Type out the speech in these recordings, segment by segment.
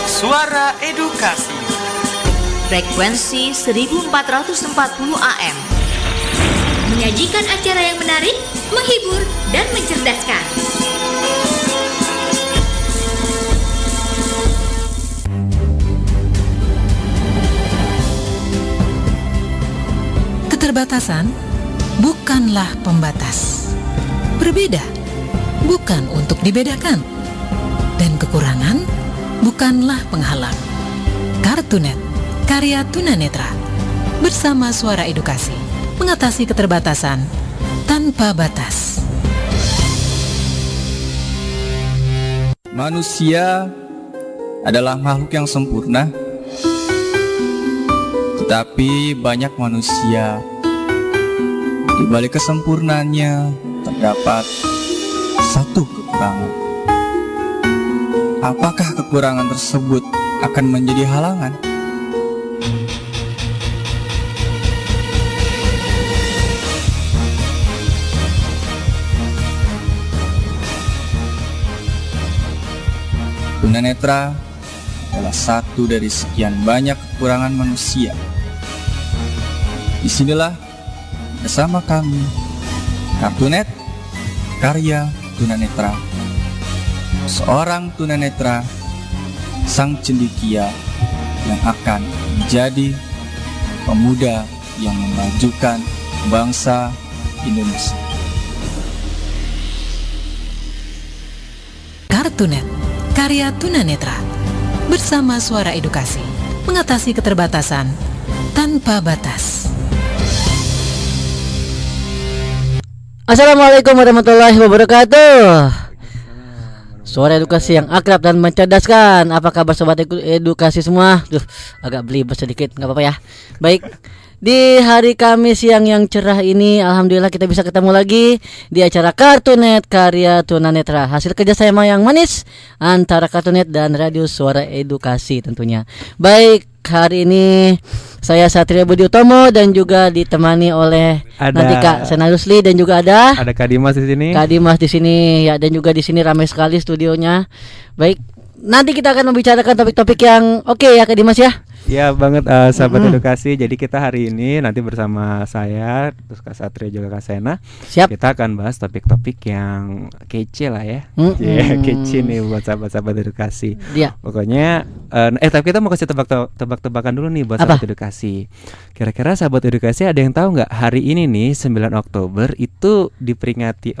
Suara Edukasi. Frekuensi 1440 AM. Menyajikan acara yang menarik, menghibur, dan mencerdaskan. Keterbatasan bukanlah pembatas. Berbeda bukan untuk dibedakan. Dan kekurangan bukanlah penghalang. Kartunet, karya tunanetra. Bersama Suara Edukasi, mengatasi keterbatasan tanpa batas. Manusia adalah makhluk yang sempurna, tetapi banyak manusia. Di balik kesempurnaannya terdapat satu kekurangan. Apakah kekurangan tersebut akan menjadi halangan? Tunanetra adalah satu dari sekian banyak kekurangan manusia. Disinilah bersama kami, Kartunet, karya tunanetra. Seorang tunanetra, sang cendekia yang akan menjadi pemuda yang memajukan bangsa Indonesia. Kartunet, karya tunanetra. Bersama Suara Edukasi, mengatasi keterbatasan tanpa batas. Assalamualaikum warahmatullahi wabarakatuh. Suara Edukasi yang akrab dan mencerdaskan. Apa kabar sobat edukasi semua? Agak belibet sedikit, nggak apa-apa ya. Baik, di hari Kamis siang yang cerah ini, alhamdulillah kita bisa ketemu lagi di acara Kartunet karya tunanetra. Hasil kerjasama yang manis antara Kartunet dan Radio Suara Edukasi tentunya. Baik, hari ini saya Satria Budi Utomo dan juga ditemani oleh nanti Kak Sena Rusli dan juga ada Kak Dimas di sini. Kak Dimas di sini ya, dan juga di sini ramai sekali studionya. Baik, nanti kita akan membicarakan topik-topik yang oke ya Kak Dimas ya. Ya banget sahabat edukasi. Jadi kita hari ini nanti bersama saya, terus Kak Satria juga Kak Sena. Siap. Kita akan bahas topik-topik yang kece lah ya. Kece nih buat sahabat-sahabat edukasi. Ya. Pokoknya tapi kita mau kasih tebak-tebakan dulu nih buat sahabat edukasi. Kira-kira sahabat edukasi ada yang tahu nggak hari ini nih 9 Oktober itu diperingati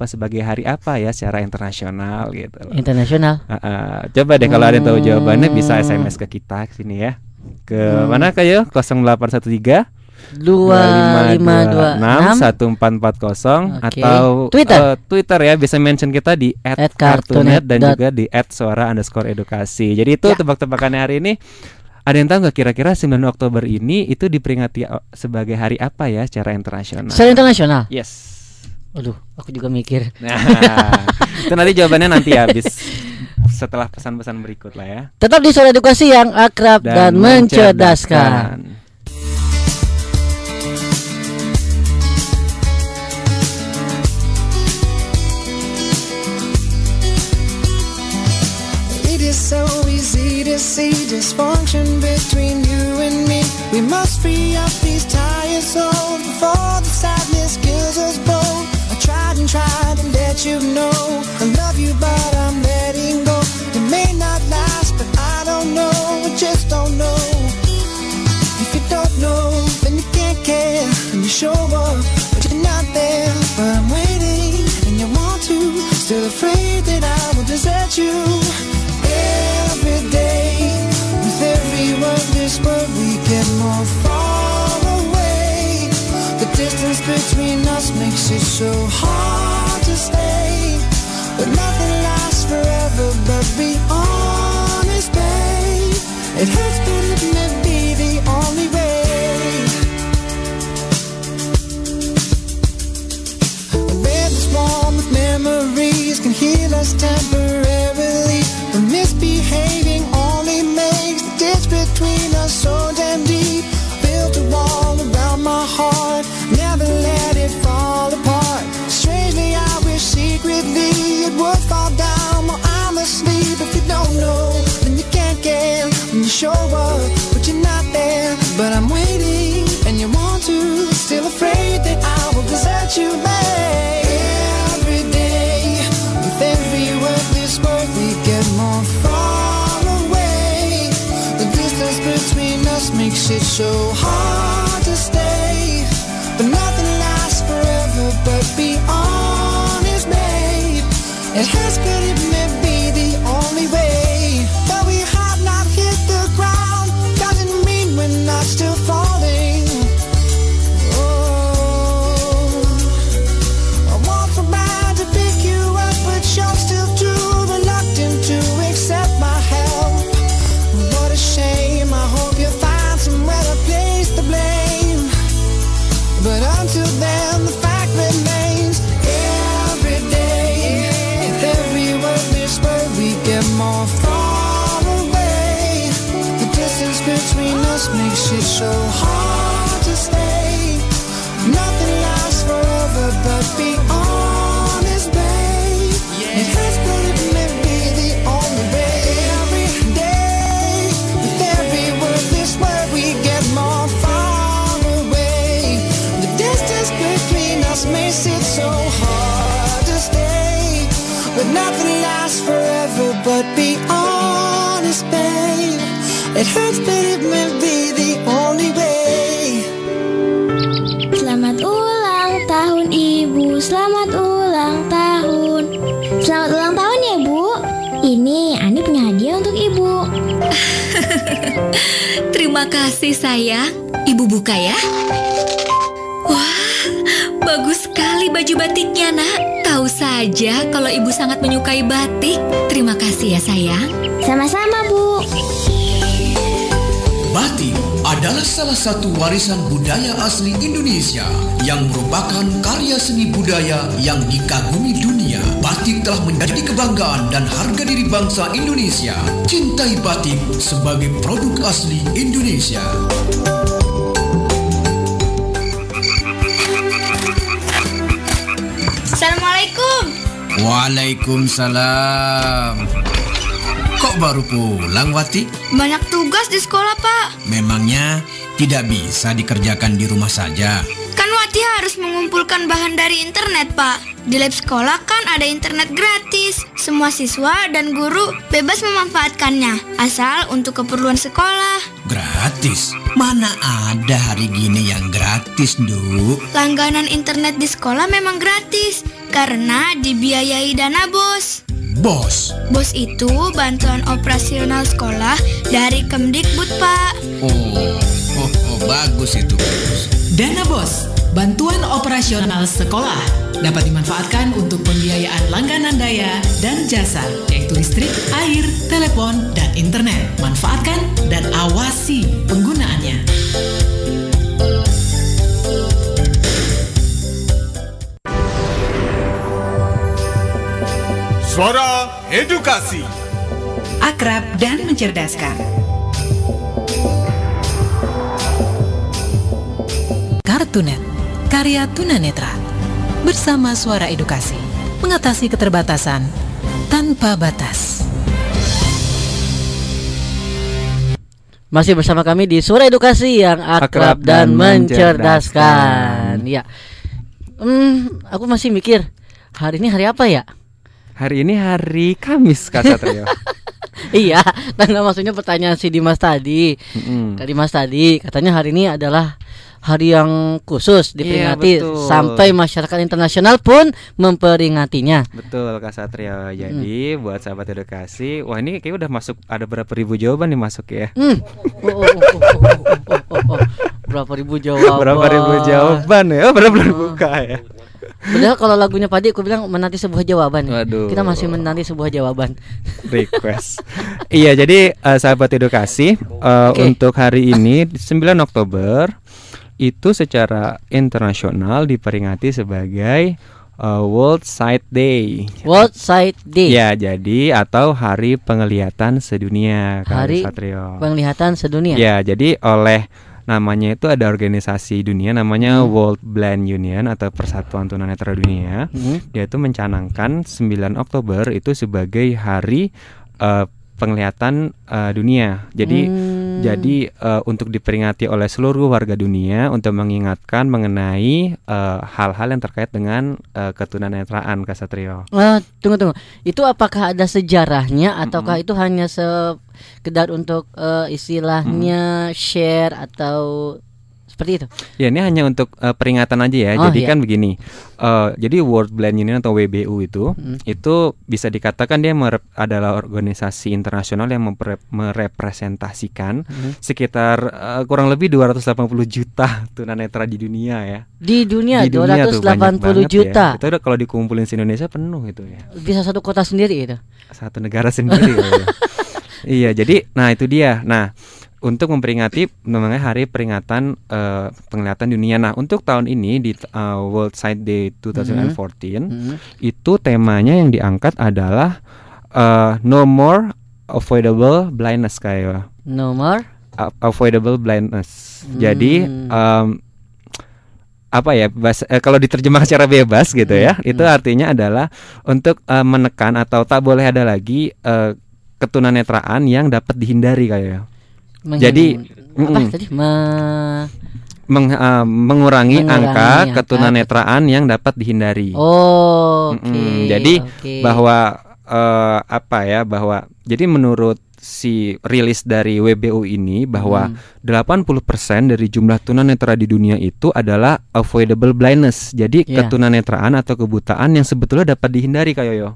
sebagai hari apa ya secara internasional gitu loh. Internasional. Coba deh kalau ada yang tahu jawabannya bisa SMS ke kita sini ya. Ke mana kayo? 0813 2526 1440 atau Twitter ya, bisa mention kita di @kartunet dan juga di @suara_edukasi. Jadi itu tebak-tebakannya hari ini. Ada yang tahu nggak kira-kira 9 Oktober ini itu diperingati sebagai hari apa ya secara internasional? Secara internasional? Yes. Aduh, aku juga mikir. Nah, itu nanti jawabannya nanti habis setelah pesan-pesan berikut lah ya. Tetap di Suara Edukasi yang akrab dan mencerdaskan. It is so easy to see dysfunction between you and me. We must free up these tired souls before the sadness kills us both. Tried to let you know I love you, but I'm letting go. It may not last, but I don't know. I just don't know. If you don't know, then you can't care. And you show up, but you're not there. But I'm waiting, and you want to. Still afraid that I will desert you. Every day, with every word, this word, we get more far away. The distance between us makes it so hard to stay. But nothing lasts forever, but be honest, babe. It hurts, but it may be the only way. A bed that's warm with memories can heal us temporarily. But misbehaving only makes the ditch between us so damn deep. Built a wall around my heart, never let it fall apart. Strangely, I wish secretly it would fall down while I'm asleep. show up, but you're not there. But I'm waiting, and you want to. Still afraid that I will desert you, babe. Every day, with every worthless word, we get more far away. The distance between us makes it so hard to stay. But nothing lasts forever, but be honest, babe. It hurts, but it may be the only way. But we have not hit the ground, doesn't mean we're not still falling. Oh, I want so bad to pick you up, but you're still too reluctant to accept my help. What a shame, I hope you find somewhere to place the blame. But until then, the fact remains, every day, with every wordless word, we get more far away. The distance between us makes it so hard to stay. Nothing lasts forever, but be honest, babe. It hurts, but it may be the only way. Every day, with every wordless word, we get more far away. The distance between us makes it so hard to stay. But nothing lasts forever, but be honest, babe. It hurts, but it may be the only way. Selamat ulang tahun Ibu, selamat ulang tahun. Selamat ulang tahun ya Bu. Ini Ani punya hadiah untuk Ibu. Terima kasih sayang. Ibu buka ya. Wah, bagus sekali baju batiknya nak. Tahu saja kalau ibu sangat menyukai batik. Terima kasih ya sayang. Sama-sama Bu. Batik adalah salah satu warisan budaya asli Indonesia yang merupakan karya seni budaya yang dikagumi dunia. Batik telah menjadi kebanggaan dan harga diri bangsa Indonesia. Cintai batik sebagai produk asli Indonesia. Assalamualaikum. Waalaikumsalam. Kok baru pulang, Wati? Banyak tugas di sekolah, Pak. Memangnya tidak bisa dikerjakan di rumah saja? Kan Wati harus mengumpulkan bahan dari internet, Pak. Di lab sekolah kan ada internet gratis. Semua siswa dan guru bebas memanfaatkannya, asal untuk keperluan sekolah. Gratis? Mana ada hari gini yang gratis, Nduk? Langganan internet di sekolah memang gratis, karena dibiayai dana BOS. BOS? BOS itu bantuan operasional sekolah dari Kemdikbud, Pak. Oh, bagus itu, bagus. Dana BOS, bantuan operasional sekolah, dapat dimanfaatkan untuk pembiayaan langganan daya dan jasa, yaitu listrik, air, telepon, dan internet. Manfaatkan dan awasi penggunaannya. Suara Edukasi. Akrab dan mencerdaskan. Kartunet, karya tunanetra. Bersama Suara Edukasi, mengatasi keterbatasan tanpa batas. Masih bersama kami di Suara Edukasi yang akrab dan mencerdaskan. Ya, aku masih mikir, hari ini hari apa ya? Hari ini hari Kamis, Kak Satrio. Iya, karena maksudnya pertanyaan si Dimas tadi. Dimas tadi katanya hari ini adalah hari yang khusus diperingati, sampai masyarakat internasional pun memperingatinya. Betul, Kak Satrio. Jadi buat sahabat edukasi, wah ini kayak udah masuk, ada berapa ribu jawaban nih masuk ya. Berapa ribu jawaban? Berapa ribu jawaban ya? Berapa buka ya? Padahal kalau lagunya Padi aku bilang menanti sebuah jawaban. Waduh. Kita masih menanti sebuah jawaban. Request. Iya, jadi sahabat edukasi, untuk hari ini 9 Oktober itu secara internasional diperingati sebagai World Sight Day. World Sight Day. Ya, jadi atau Hari Penglihatan Sedunia. Hari Satrio. Penglihatan Sedunia. Ya, jadi oleh namanya itu ada organisasi dunia namanya World Blind Union atau Persatuan Tunanetra Dunia. Dia itu mencanangkan 9 Oktober itu sebagai hari penglihatan dunia. Jadi untuk diperingati oleh seluruh warga dunia untuk mengingatkan mengenai hal-hal yang terkait dengan ketunanetraan, Kak Satrio. Tunggu. Itu apakah ada sejarahnya ataukah itu hanya sekedar untuk istilahnya share atau seperti itu? Ya, ini hanya untuk peringatan aja ya. Jadi kan begini. Jadi World Blind Union atau WBU itu bisa dikatakan dia adalah organisasi internasional yang merepresentasikan sekitar kurang lebih 280 juta tunanetra di dunia ya. Di dunia 280 juta. Ya. Itu kalau dikumpulin di Indonesia penuh itu ya. Bisa satu kota sendiri itu. Satu negara sendiri. Iya, jadi itu dia. Nah, untuk memperingati namanya Hari Peringatan Penglihatan Dunia. Nah, untuk tahun ini di World Sight Day 2014 itu temanya yang diangkat adalah No More Avoidable Blindness kayak. No More Avoidable Blindness. Jadi apa ya? Kalau diterjemahkan secara bebas gitu ya, itu artinya adalah untuk menekan atau tak boleh ada lagi ketunanetraan yang dapat dihindari kayak. Jadi mengurangi angka ketunanetraan yang dapat dihindari. Jadi bahwa bahwa jadi menurut si rilis dari WBU ini bahwa 80% dari jumlah tunanetra di dunia itu adalah avoidable blindness. Jadi ketunanetraan atau kebutaan yang sebetulnya dapat dihindari Kak Yoyo.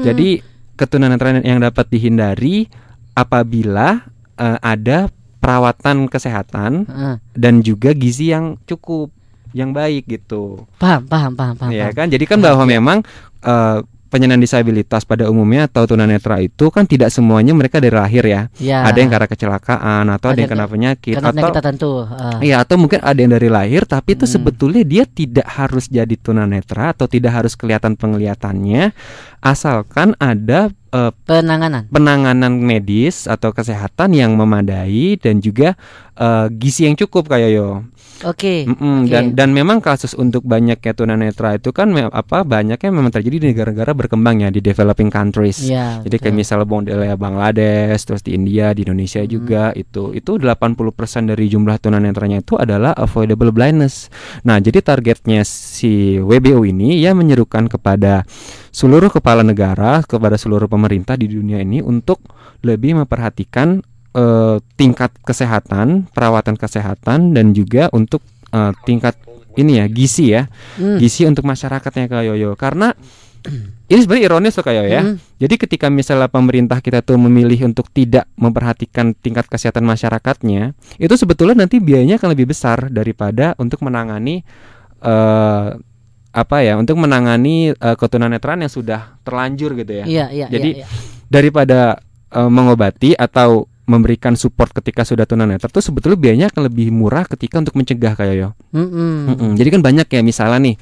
Jadi ketunanetraan yang dapat dihindari apabila ada perawatan kesehatan dan juga gizi yang cukup, yang baik gitu. Paham. Ya kan, jadi kan bahwa memang penyandang disabilitas pada umumnya atau tunanetra itu kan tidak semuanya mereka dari lahir ya. Ada yang karena kecelakaan atau ada yang kena penyakit atau tertentu. Atau mungkin ada yang dari lahir tapi itu sebetulnya dia tidak harus jadi tunanetra atau tidak harus kelihatan penglihatannya asalkan ada penanganan medis atau kesehatan yang memadai dan juga gizi yang cukup kayak yo. Dan memang kasus untuk banyaknya tunanetra itu kan banyaknya memang terjadi di negara-negara berkembang ya, di developing countries. Jadi kayak misalnya modelnya Bangladesh, terus di India, di Indonesia juga itu 80% dari jumlah tunanetranya itu adalah avoidable blindness. Nah, jadi targetnya si WBU ini ya menyerukan kepada seluruh kepala negara, kepada seluruh pemerintah di dunia ini untuk lebih memperhatikan tingkat kesehatan, perawatan kesehatan dan juga untuk tingkat gizi ya. Gizi untuk masyarakatnya Kak Yoyo. Karena ini sebenarnya ironis loh Kak Yoyo ya. Jadi ketika misalnya pemerintah kita tuh memilih untuk tidak memperhatikan tingkat kesehatan masyarakatnya, itu sebetulnya nanti biayanya akan lebih besar daripada untuk menangani untuk menangani ketunanetraan yang sudah terlanjur gitu ya. Jadi daripada mengobati atau memberikan support ketika sudah tunanetra itu sebetulnya biayanya akan lebih murah ketika untuk mencegah kayak yo. Jadi kan banyak ya, misalnya nih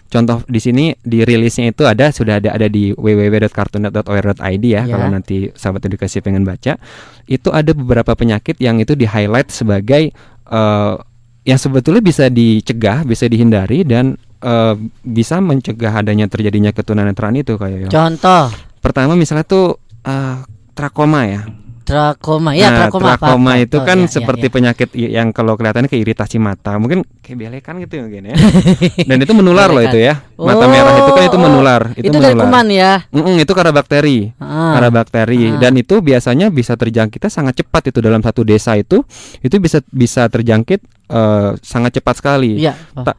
contoh di sini di rilisnya itu sudah ada di www.cartoonnet.or.id ya. Kalau nanti sahabat edukasi pengen baca, itu ada beberapa penyakit yang itu di highlight sebagai yang sebetulnya bisa dicegah, bisa dihindari dan bisa mencegah adanya terjadinya ketunanetraan itu kayak yo. Contoh pertama misalnya tuh trakoma ya. Trakoma itu kan seperti penyakit yang kalau kelihatannya kayak iritasi mata, mungkin kayak belekan gitu mungkin ya. Dan itu menular loh itu ya. Mata merah itu kan itu menular. Itu dari kuman ya. Itu karena bakteri. Dan itu biasanya bisa terjangkitnya sangat cepat itu dalam satu desa itu bisa terjangkit sangat cepat sekali.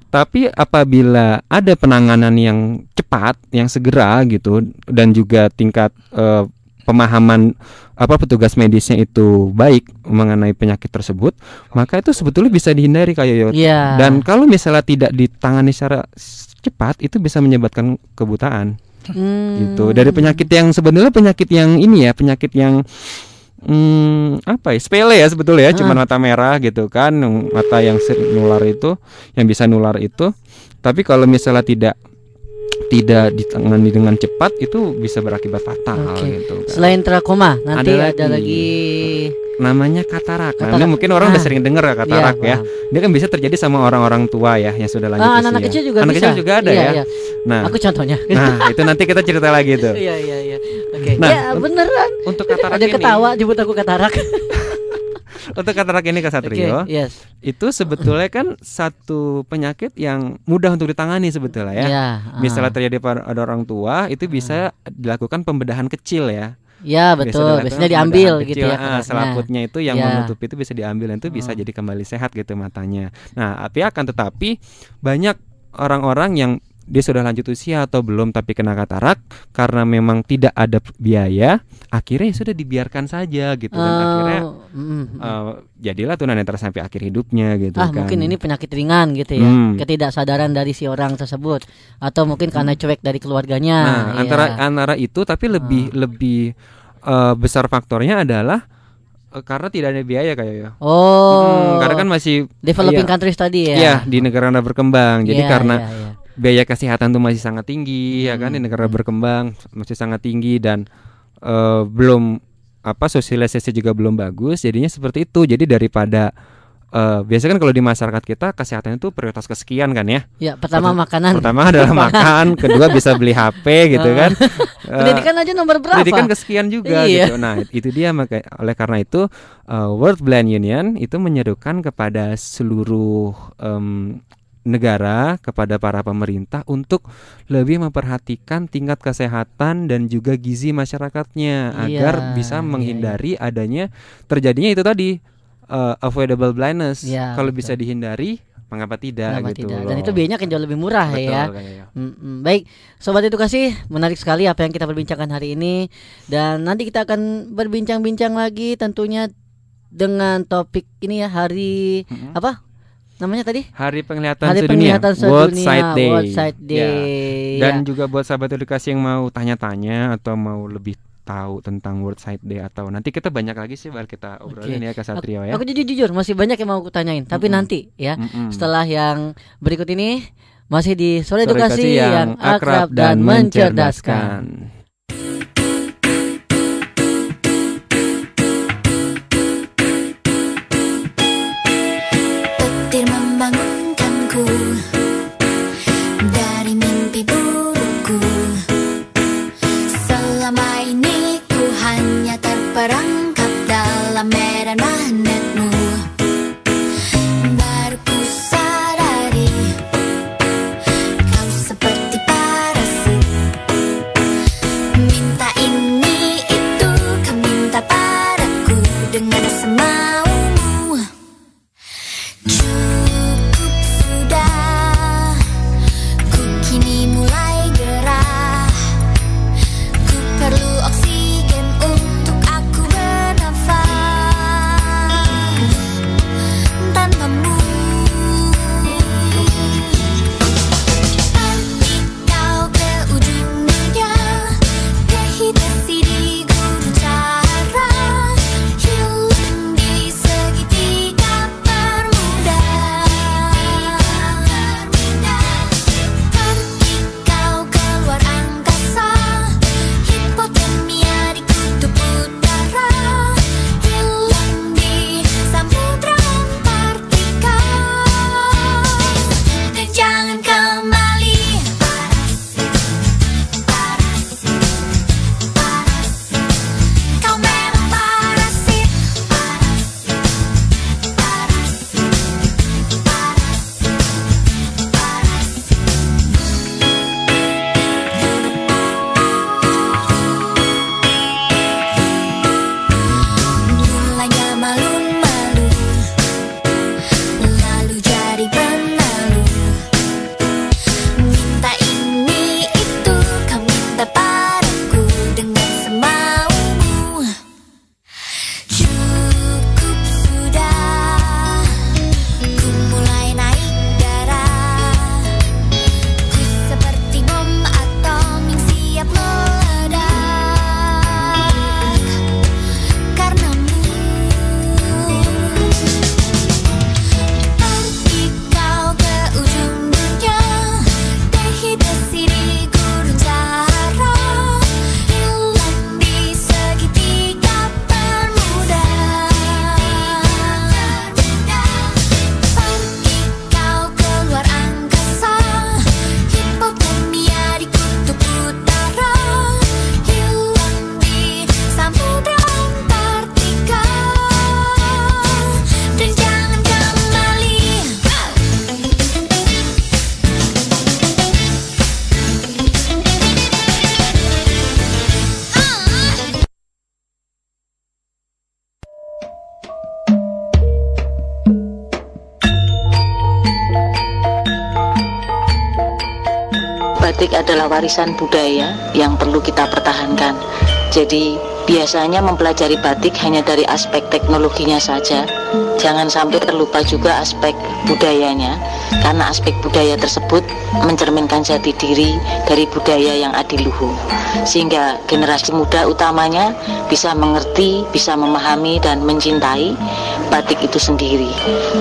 Tapi apabila ada penanganan yang cepat, yang segera gitu dan juga tingkat pemahaman petugas medisnya itu baik mengenai penyakit tersebut, maka itu sebetulnya bisa dihindari kayak yo. Dan kalau misalnya tidak ditangani secara cepat, itu bisa menyebabkan kebutaan. Gitu. Dari penyakit yang sebetulnya penyakit yang penyakit yang sepele ya sebetulnya ya, cuma mata merah gitu kan, mata yang nular itu, yang bisa nular itu. Tapi kalau misalnya tidak ditangani dengan cepat itu bisa berakibat fatal gitu kan. Selain trakoma nanti ada lagi namanya katarak. Nah, mungkin orang udah sering dengar ya katarak ya. Dia kan bisa terjadi sama orang-orang tua ya yang sudah lanjut usia. Anak kecil juga anak bisa. Kecil juga ada ya. Nah, aku contohnya. Nah, itu nanti kita cerita lagi itu. Iya. Oke. Nah, ya beneran. Untuk katarak ada ketawa jemput aku katarak. Untuk katarak ini Kak Satrio, itu sebetulnya kan satu penyakit yang mudah untuk ditangani sebetulnya ya. Misalnya terjadi pada orang tua, itu bisa dilakukan pembedahan kecil ya. Ya betul, biasanya diambil gitu ya. Selaputnya itu yang menutup itu bisa diambil, dan itu bisa jadi kembali sehat gitu matanya. Nah, tetapi banyak orang-orang yang dia sudah lanjut usia atau belum tapi kena katarak karena memang tidak ada biaya, akhirnya sudah dibiarkan saja gitu, dan akhirnya jadilah tunanetra sampai akhir hidupnya gitu kan. Mungkin ini penyakit ringan gitu ya, ketidaksadaran dari si orang tersebut, atau mungkin karena cuek dari keluarganya. Antara itu, tapi lebih besar faktornya adalah karena tidak ada biaya kayak ya. Karena kan masih developing countries tadi ya. Iya, di negara berkembang. Jadi karena biaya kesehatan tuh masih sangat tinggi ya kan, di negara berkembang masih sangat tinggi, dan belum sosialisasi juga belum bagus, jadinya seperti itu. Jadi daripada biasanya kan kalau di masyarakat kita kesehatan itu prioritas kesekian kan ya. Ya, pertama makanan. Pertama adalah makan, kedua bisa beli HP gitu kan. Pendidikan aja nomor berapa? Pendidikan kesekian juga gitu. Nah, itu dia, oleh karena itu World Blind Union itu menyerukan kepada seluruh negara, kepada para pemerintah untuk lebih memperhatikan tingkat kesehatan dan juga gizi masyarakatnya agar bisa menghindari adanya terjadinya itu tadi avoidable blindness. Kalau bisa dihindari, mengapa tidak gitu loh. Dan itu biayanya kan jauh lebih murah. Betul, ya. Baik, Sobat Edukasi, menarik sekali apa yang kita perbincangkan hari ini, dan nanti kita akan berbincang-bincang lagi tentunya dengan topik ini ya, hari apa? Namanya tadi? Hari Penglihatan Sedunia, World Sight Day. Ya. Dan juga buat sahabat edukasi yang mau tanya-tanya atau mau lebih tahu tentang World Sight Day, atau nanti kita banyak lagi sih bakal kita obrolin ya Kak Satrio ya. Aku jujur masih banyak yang mau aku tanyain, tapi nanti ya setelah yang berikut ini, masih di Sore Edukasi yang akrab dan mencerdaskan. Membangunkanku dari mimpi burukku. Selama ini ku hanya terperangkap dalam medan magnetmu. Baru ku sadari kau seperti parasit. Minta ini itu, kau minta padaku dengan semaumu. adalah warisan budaya yang perlu kita pertahankan. Jadi biasanya mempelajari batik hanya dari aspek teknologinya saja. Jangan sampai terlupa juga aspek budayanya, karena aspek budaya tersebut mencerminkan jati diri dari budaya yang adiluhung, sehingga generasi muda utamanya bisa mengerti, bisa memahami dan mencintai batik itu sendiri.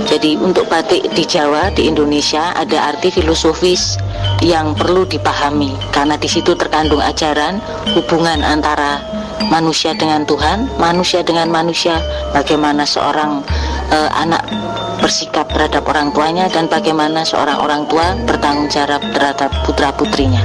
Jadi untuk batik di Jawa, di Indonesia ada arti filosofis yang perlu dipahami, karena di situ terkandung ajaran hubungan antara manusia dengan Tuhan, manusia dengan manusia, bagaimana seorang anak bersikap terhadap orang tuanya, dan bagaimana seorang orang tua bertanggung jawab terhadap putra-putrinya.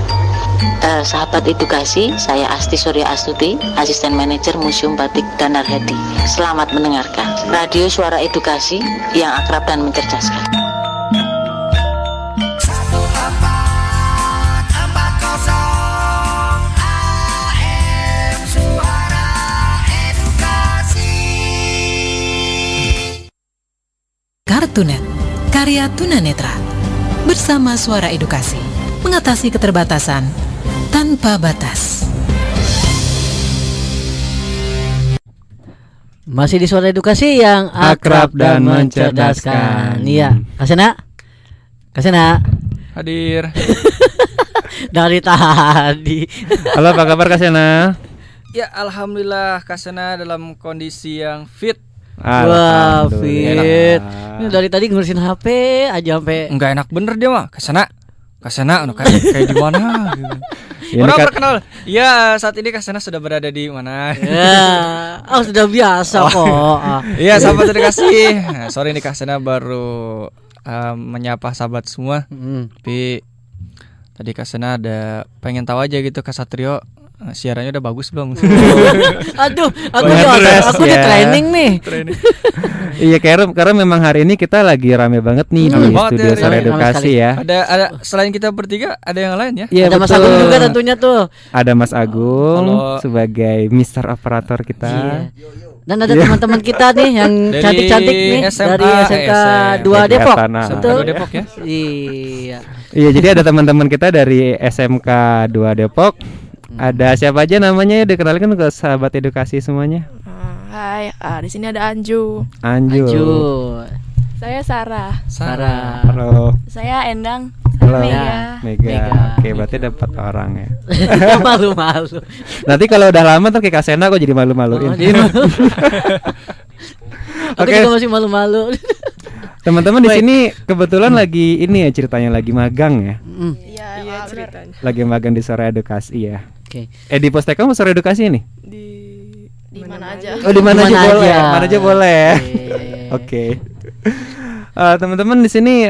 Sahabat edukasi, saya Asti Surya Astuti, Asisten Manajer Museum Batik Danar Hadi. Selamat mendengarkan Radio Suara Edukasi yang akrab dan mencerdaskan. Kartunet, karya tunanetra, bersama Suara Edukasi, mengatasi keterbatasan tanpa batas. Masih di Suara Edukasi yang akrab dan mencerdaskan. Iya, Kasena hadir. Dari tadi. Halo, apa kabar Kasena? Ya, alhamdulillah Kasena dalam kondisi yang fit. Wah, fit. Ini dari tadi ngurusin HP aja sampai enggak enak bener dia mah. Kasena kayak di mana gitu. Orang perkenal. Ya, saat ini Kasena sudah berada di mana? Ya, sudah biasa kok. Iya, sahabat edukasi. Sorry nih Kasena baru menyapa sahabat semua. Tapi tadi Kasena ada pengen tahu aja gitu Kak Satrio, siarannya udah bagus belum? Aduh, aku di training nih. Iya, karena memang hari ini kita lagi rame banget nih di studio Suara Edukasi ya. Ada selain kita bertiga ada yang lain ya? Iya, ada Mas Agung juga tentunya tuh. Ada Mas Agung sebagai Mister Operator kita. Iya. Dan ada teman-teman kita nih yang cantik-cantik nih dari SMK 2 Depok. Betul. Depok ya? Iya. Iya, jadi ada teman-teman kita dari SMK 2 Depok. Ada siapa aja namanya? Dikenalkan ke sahabat edukasi semuanya. Hai, di sini ada Anju. Saya Sarah. Halo. Saya Endang. Halo. Mega. Oke, berarti dapat orang ya. Malu-malu. Nanti kalau udah lama ntar kayak Kasena kok jadi malu-maluin. Oke, juga masih malu-malu. Teman-teman di sini kebetulan lagi ini ya ceritanya lagi magang ya. Iya ceritanya. Lagi magang di Suara Edukasi ya. Oke. Di Postekom Suara Edukasi nih? Di mana aja. Oh, di mana aja boleh. Mana aja boleh. Oke. Teman-teman di sini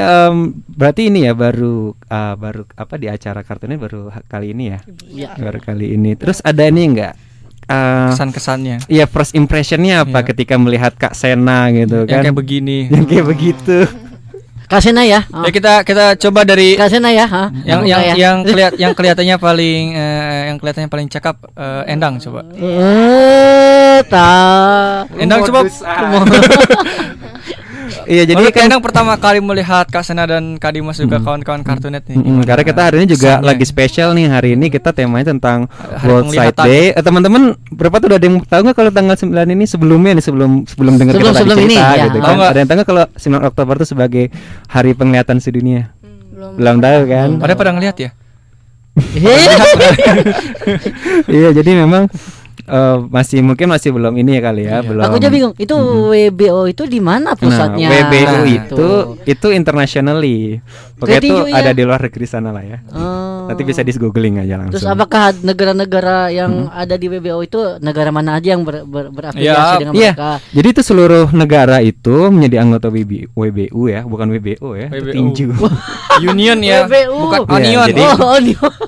berarti ini ya baru apa di acara kartunnya baru kali ini ya? Iya. Baru kali ini. Terus ada ini enggak? Kesan-kesannya. Iya, first impressionnya apa ketika melihat Kak Sena gitu kan? Yang kayak begini. Yang kayak begitu. Kak Sena ya. Ya kita coba dari Kak Sena ya. Yang kelihatannya paling cakep Endang coba. Endang coba. Iya, jadi kan Endang pertama kali melihat Kak Sena dan Kak Dimas juga kawan-kawan Kartunet nih. Karena kita hari ini juga lagi spesial nih. Hari ini kita temanya tentang World Sight Day. Teman-teman, berapa tuh udah ada yang tahu nggak kalau tanggal 9 ini sebelumnya nih sebelum dengar kita tadi cerita gitu kan? Ada yang tahu nggak kalau 9 Oktober itu sebagai Hari Penglihatan Sedunia? Belum tahu kan? Pada ngelihat ya? Iya, jadi memang masih belum ini ya kali ya, belum. Aku aja bingung. Itu WBO itu di mana pusatnya? WBO itu internationally. Pokoknya itu ada di luar negeri sana lah ya. Nanti bisa di googling aja langsung. Terus apakah negara-negara yang ada di WBO itu negara mana aja yang berafiliasi dengan mereka? Jadi itu seluruh negara itu menjadi anggota WBU ya, bukan WBO ya. Tinju. Union ya, bukan Union.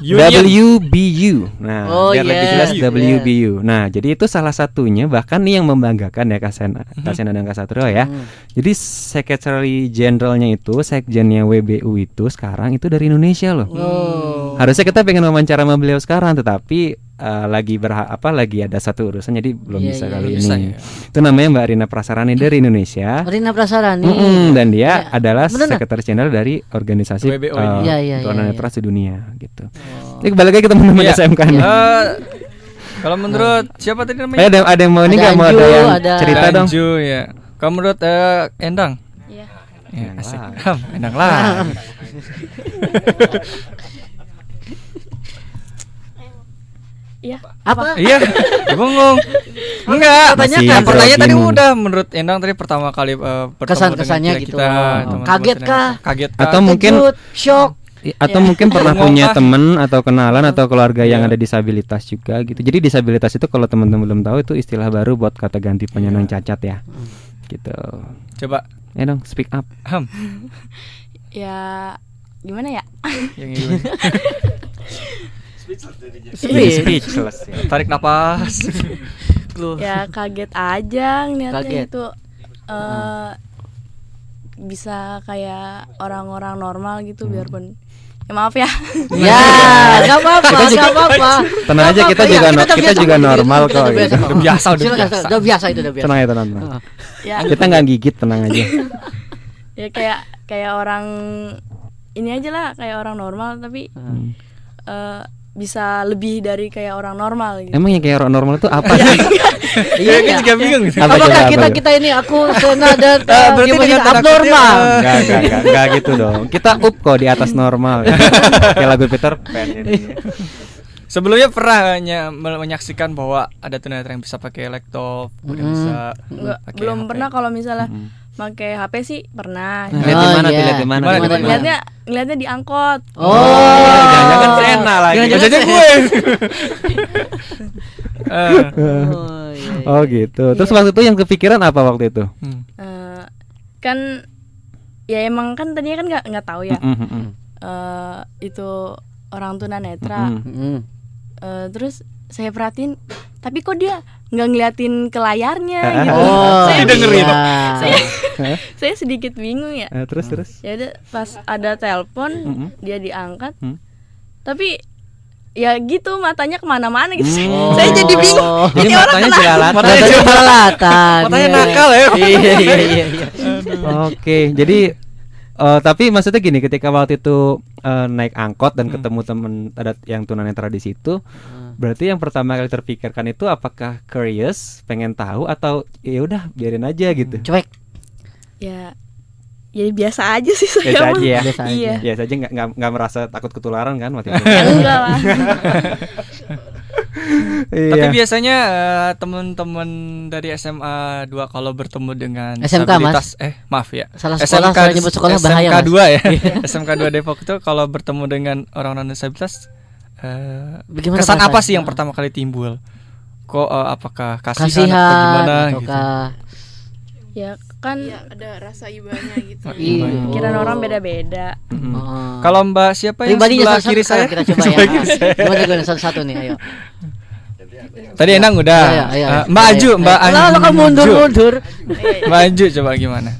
WBU. Nah, biar lebih jelas WBU. Nah, jadi itu salah satunya bahkan nih yang membanggakan ya Kak Sena dan Kak Satrio ya. Jadi Secretary Generalnya itu, sekjennya WBU itu sekarang itu dari Indonesia loh. Harusnya kita pengen wawancara sama beliau sekarang, tetapi lagi ada satu urusan jadi belum bisa kali bisa, ini. Itu namanya Mbak Rina Prasarani dari Indonesia. Rina Prasarani. Dan dia adalah sekretaris jenderal dari organisasi tunanetra sedunia gitu. Ini kembali lagi ke teman-teman SMK nih. Kalau menurut siapa tadi namanya? Ada yang mau ini nggak mau ada yang cerita dong? Ya. Kalau menurut Endang? Iya. Ya, asik. Endang lah. Iya. Apa? Iya. Bengong. Enggak. Pertanyaan tadi udah. Menurut Endang tadi pertama kali kesan-kesannya gitu. Kaget kah? Atau mungkin shock? Atau mungkin pernah punya teman atau kenalan atau keluarga yang ada disabilitas juga gitu. Jadi disabilitas itu kalau teman-teman belum tahu itu istilah baru buat kata ganti penyandang cacat ya. Gitu. Coba dong speak up. Ya gimana ya? Yang speechless. Tarik napas. Ya kaget aja ngeliatnya itu bisa kayak orang-orang normal gitu biarpun ya maaf ya. Ya, enggak apa-apa. Tenang aja kita juga normal kok. Udah biasa. Udah biasa. Tenang. Ya. Kita enggak gigit, tenang aja. Ya kayak orang ini aja lah, kayak orang normal tapi bisa lebih dari kayak orang normal gitu. Emang yang kayak orang normal itu apa sih? Iya, juga bingung. Apakah kita ini aku Sena dan abnormal? Enggak gitu dong. Kita up kok di atas normal. Kayak lagu Peter Pan ini. Sebelumnya pernah menyaksikan bahwa ada tunanetra yang bisa pakai laptop, bisa belum HP. Pernah kalau misalnya pakai HP sih pernah. Lihat di mana? Ngeliatnya di angkot. Jangan Sena lagi. Jadi gue. Oh gitu. Terus waktu itu yang kepikiran apa waktu itu? Kan ya emang kan tadinya kan nggak tahu ya. Itu orang tunanetra. Terus saya perhatiin, tapi kok dia nggak ngeliatin ke layarnya gitu. Saya dengerin. Saya sedikit bingung ya. Terus. Ya udah pas ada telepon dia diangkat, tapi ya gitu matanya kemana-mana gitu. Saya jadi bingung. Jadi matanya jelalatan. Matanya nakal ya. Iya. Oke, jadi tapi maksudnya gini, ketika waktu itu naik angkot dan ketemu temen ada yang tunanetra di situ, berarti yang pertama kali terpikirkan itu apakah curious, pengen tahu atau ya udah biarin aja gitu. Cuek. Ya biasa aja sih saya. Biasa aja ya. Iya. Biasa aja nggak merasa takut ketularan kan waktu itu. Enggak lah. Tapi biasanya teman-teman dari SMA 2 kalau bertemu dengan SMK, disabilitas Mas. Salah SMK, sekolah nyebut sekolah bahaya. SMK 2 ya. SMK 2 Depok itu kalau bertemu dengan orang-orang disabilitas kesan apa sih yang pertama kali timbul? Kok apakah kasihan atau gimana gitu? Ya kan ada rasa ibanya gitu. Pikiran orang beda-beda. Kalau Mbak siapa yang sebelah kiri saya? Kita coba ya. Gimana satu-satu nih, ayo. Tadi Enang udah. Mbak Aju, Mbak Aju. Lalu kamu mundur. Mbak Aju coba gimana?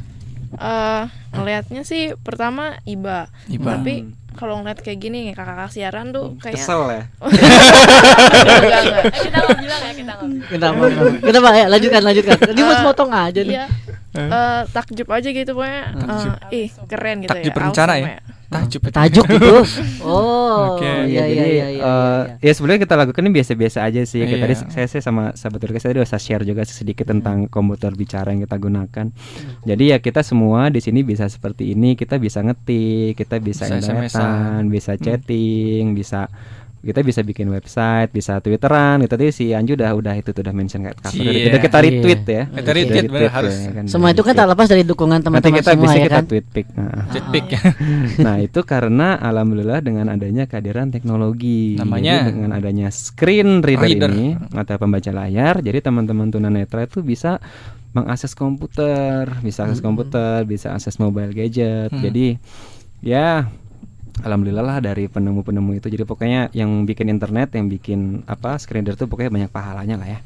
Ngelihatnya sih pertama iba. Tapi kalau ngeliat kayak gini kakak siaran tuh kayak kesel ya. Enggak. Kita nggak bilang ya, kita nggak. Kenapa ya? Lanjutkan. Dia mau potong aja nih. Iya. Takjub aja gitu pokoknya. Keren gitu. Takjub berencana ya. Tajuk gitu. Oh. Iya. Ya sebenarnya kita lakukan ini biasa-biasa aja sih. Kayak tadi saya sama sahabat Turki saya udah share juga sedikit tentang komputer bicara yang kita gunakan. Jadi ya kita semua di sini bisa seperti ini. Kita bisa ngetik, kita bisa internetan, bisa chatting, kita bisa bikin website, bisa twitteran. Tadi si Anju udah itu udah mention kayak kita retweet ya. Kita retweet benar harus. Kan, semua itu kan tak lepas dari dukungan teman-teman kita semua bisa ya kita kan. Tweet pic. Tweet pic. Nah, itu karena alhamdulillah dengan adanya kehadiran teknologi. Namanya jadi, dengan adanya screen reader ini atau pembaca layar, jadi teman-teman tunanetra itu bisa mengakses komputer, bisa akses mobile gadget. Jadi ya alhamdulillah lah dari penemu-penemu itu. Jadi pokoknya yang bikin internet, yang bikin screen reader tuh pokoknya banyak pahalanya lah ya.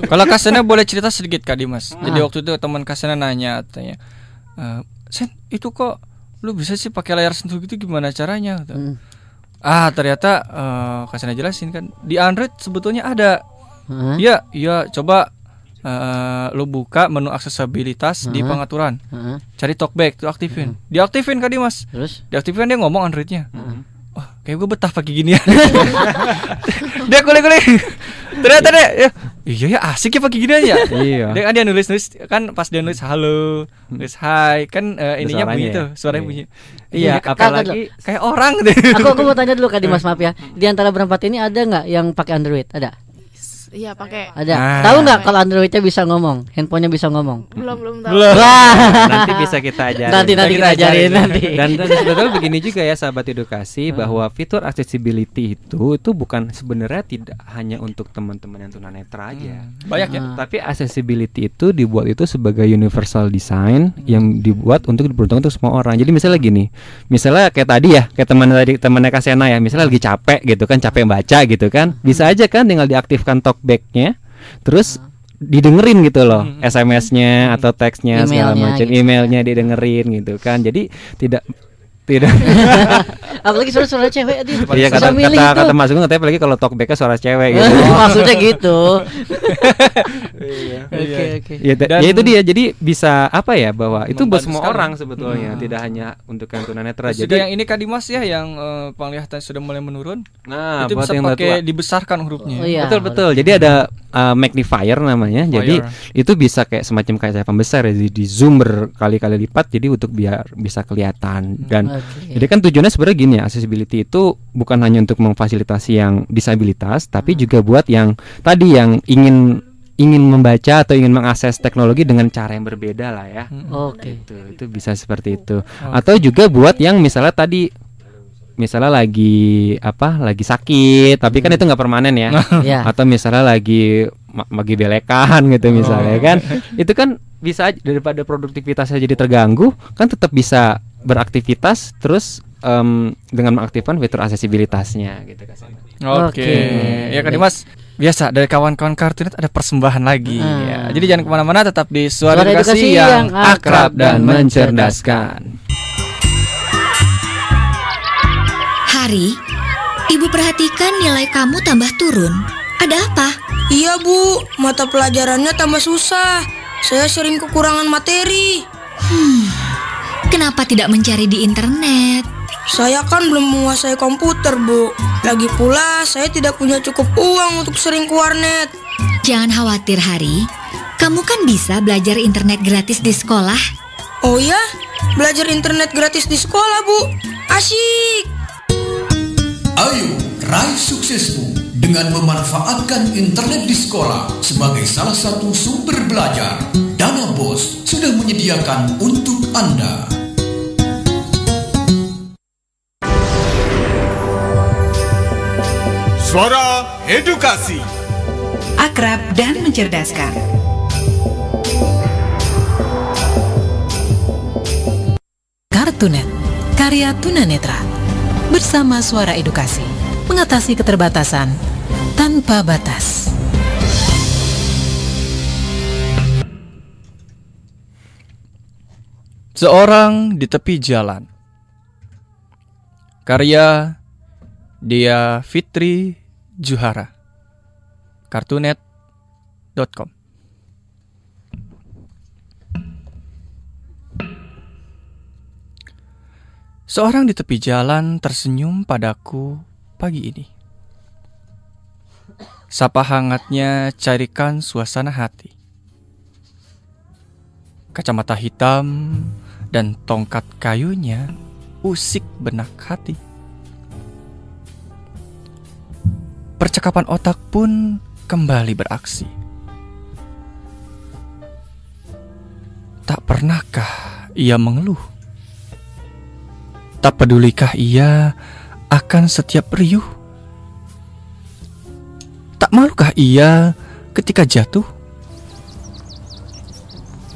Kalau Kak Sena boleh cerita sedikit Kak Dimas. Jadi waktu itu teman Kak Sena nanya, Sen itu kok lu bisa sih pakai layar sentuh gitu, gimana caranya? Ternyata kasih jelasin kan di Android sebetulnya ada. Iya, coba lu buka menu aksesibilitas di pengaturan. Cari talkback, tuh aktifin. Diaktifin kan dia, Mas. Terus? Diaktifin dia ngomong Androidnya. Kayak gue betah pakai gini ya. Dia kulik-kulik. Ternyata dia iya ya asik ya pakai gini aja. Iya. Dia nulis kan pas dia nulis halo, nulis hai kan ininya bunyi tuh, suaranya bunyi. Iya, apalagi kayak orang gitu. Aku mau tanya dulu Kak Dimas, maaf ya. Di antara berempat ini ada nggak yang pakai Android? Ada? Iya pakai. Ada. Tahu nggak kalau Androidnya bisa ngomong, handphonenya bisa ngomong? Belum tahu. Nanti bisa kita ajarin. Nanti kita ajarin nanti. Dan sebetulnya begini juga ya sahabat edukasi, bahwa fitur accessibility itu bukan sebenarnya tidak hanya untuk teman-teman yang tunanetra aja. Banyak ya. Tapi accessibility itu dibuat itu sebagai universal design yang dibuat untuk diperuntukkan untuk semua orang. Jadi misalnya gini, misalnya kayak tadi ya, kayak temannya Kasena ya, misalnya lagi capek gitu kan, capek baca gitu kan, bisa aja kan tinggal diaktifkan talkback-nya, terus didengerin gitu loh, SMS-nya atau teksnya segala macam, gitu. Emailnya didengerin gitu kan. Jadi tidak apalagi suara cewek itu. Iya, kata Mas Gung katanya apalagi kalau talkback-nya suara cewek gitu. Maksudnya gitu. Oke. Ya itu dia. Jadi bisa apa ya, bahwa itu buat semua orang sebetulnya, tidak hanya untuk yang tunanetra. Jadi yang ini Kak Dimas ya, yang penglihatan sudah mulai menurun. Nah, itu bisa pakai dibesarkan hurufnya. Betul. Jadi ada magnifier namanya. Jadi itu bisa kayak semacam kayak pembesar ya, di zoom berkali-kali lipat, jadi untuk biar bisa kelihatan. Dan jadi kan tujuannya sebenarnya gini ya, accessibility itu bukan hanya untuk memfasilitasi yang disabilitas, tapi juga buat yang tadi yang ingin membaca atau ingin mengakses teknologi dengan cara yang berbeda lah ya. Itu bisa seperti itu. Atau juga buat yang misalnya tadi lagi sakit, tapi kan itu nggak permanen ya. Atau misalnya lagi belekan gitu misalnya kan, itu kan bisa daripada produktivitasnya jadi terganggu, kan tetap bisa beraktivitas terus dengan mengaktifkan fitur aksesibilitasnya gitu kan. Ya Kak Dimas, biasa dari kawan-kawan Kartunet ada persembahan lagi ya. Jadi jangan kemana-mana, tetap di Suara Edukasi yang akrab dan mencerdaskan. Hari, Ibu perhatikan nilai kamu tambah turun. Ada apa? Iya Bu, mata pelajarannya tambah susah. Saya sering kekurangan materi. Kenapa tidak mencari di internet? Saya kan belum menguasai komputer, Bu. Lagi pula saya tidak punya cukup uang untuk sering ke warnet. Jangan khawatir, Hari. Kamu kan bisa belajar internet gratis di sekolah. Oh ya? Belajar internet gratis di sekolah, Bu. Asyik. Ayo, raih suksesmu dengan memanfaatkan internet di sekolah sebagai salah satu sumber belajar. Dana Bos sudah menyediakan untuk Anda. Suara Edukasi, akrab dan mencerdaskan. Kartunet, karya tunanetra. Bersama Suara Edukasi, mengatasi keterbatasan tanpa batas. Seorang di tepi jalan. Karya Dea Fitri Juhara. Kartunet.com. Seorang di tepi jalan tersenyum padaku pagi ini. Sapa hangatnya carikan suasana hati. Kacamata hitam dan tongkat kayunya usik benak hati. Percakapan otak pun kembali beraksi. Tak pernahkah ia mengeluh? Tak pedulikah ia akan setiap riuh? Tak malukah ia ketika jatuh?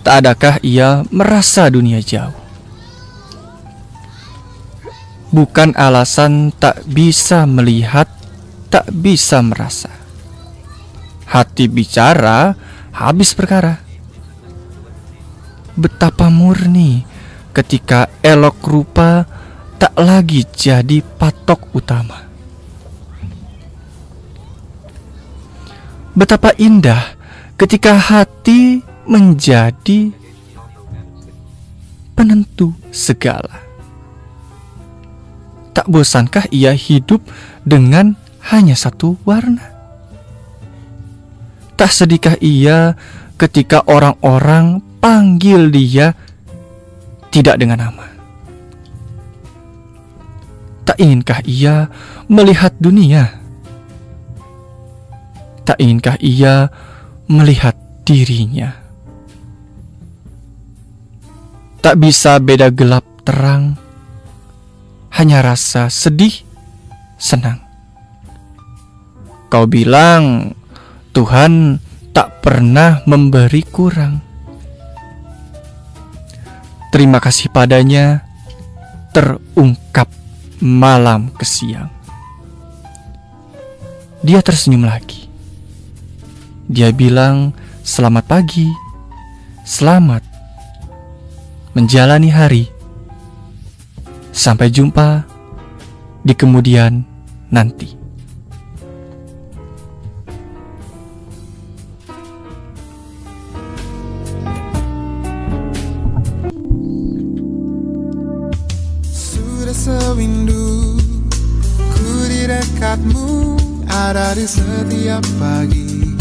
Tak adakah ia merasa dunia jauh? Bukan alasan tak bisa melihat, tak bisa merasa. Hati bicara, habis perkara. Betapa murni ketika elok rupa tak lagi jadi patok utama. Betapa indah ketika hati menjadi penentu segala. Tak bosankah ia hidup dengan hanya satu warna? Tak sedihkah ia ketika orang-orang panggil dia tidak dengan nama? Tak inginkah ia melihat dunia? Tak inginkah ia melihat dirinya? Tak bisa beda gelap terang, hanya rasa sedih, senang. Kau bilang Tuhan tak pernah memberi kurang. Terima kasih padanya terungkap malam ke siang. Dia tersenyum lagi. Dia bilang selamat pagi, selamat menjalani hari. Sampai jumpa di kemudian nanti. Sudah sewindu ku di dekatmu, ada di setiap pagi.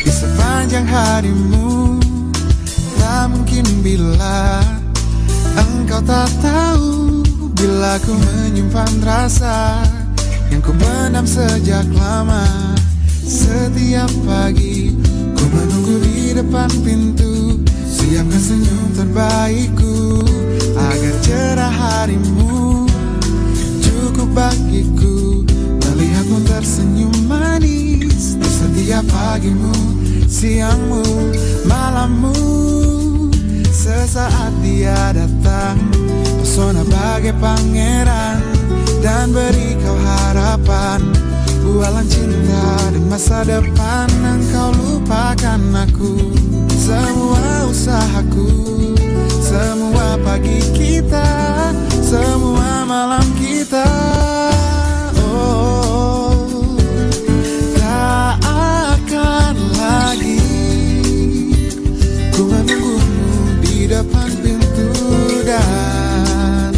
Di sepanjang harimu, tak mungkin bila engkau tak tahu, bila ku menyimpan rasa yang ku pendam sejak lama. Setiap pagi ku menunggu di depan pintu, siapkan senyum terbaikku agar cerah harimu. Cukup bagiku melihatmu tersenyum manis di setiap pagimu, siangmu, malammu. Sesaat dia datang, pesona bagai pangeran, dan beri kau harapan, bualan cinta dan masa depan. Engkau lupakan aku, semua usahaku, semua pagi kita, semua malam kita. Tak akan lagi ku menunggumu di depan pintu, dan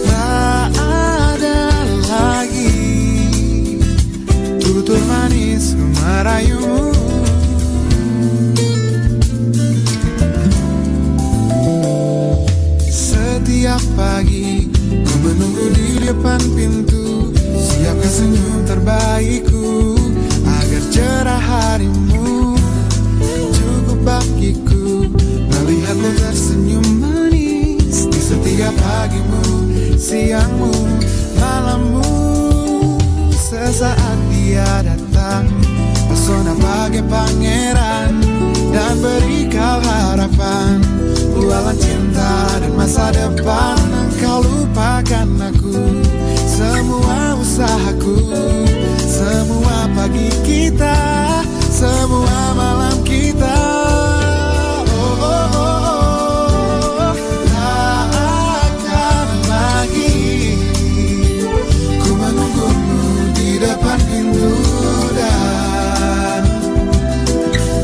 tak ada lagi tutur manis merayumu. Setiap pagi ku menunggu di depan pintu, siapkan senyum terbaikku agar cerah harimu. Cukup bagiku melihatmu tersenyum manis di setiap pagimu, siangmu, malammu. Sesaat dia datang, pesona bagai pangeran, dan beri kau harapan, bualan cinta dan masa depan. Engkau lupakan aku, semua usahaku, semua pagi kita, semua malam kita. Tak akan lagi ku menunggumu di depan pintu, dan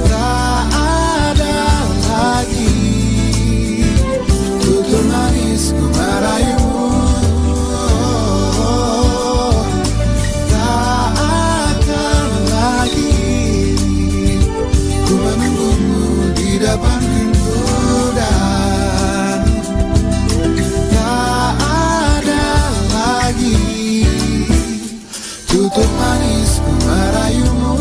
tak ada lagi tutur manisku merayumu. Tak akan lagi ku menunggumu di depan pintu, dan tak ada lagi tutur manisku merayumu.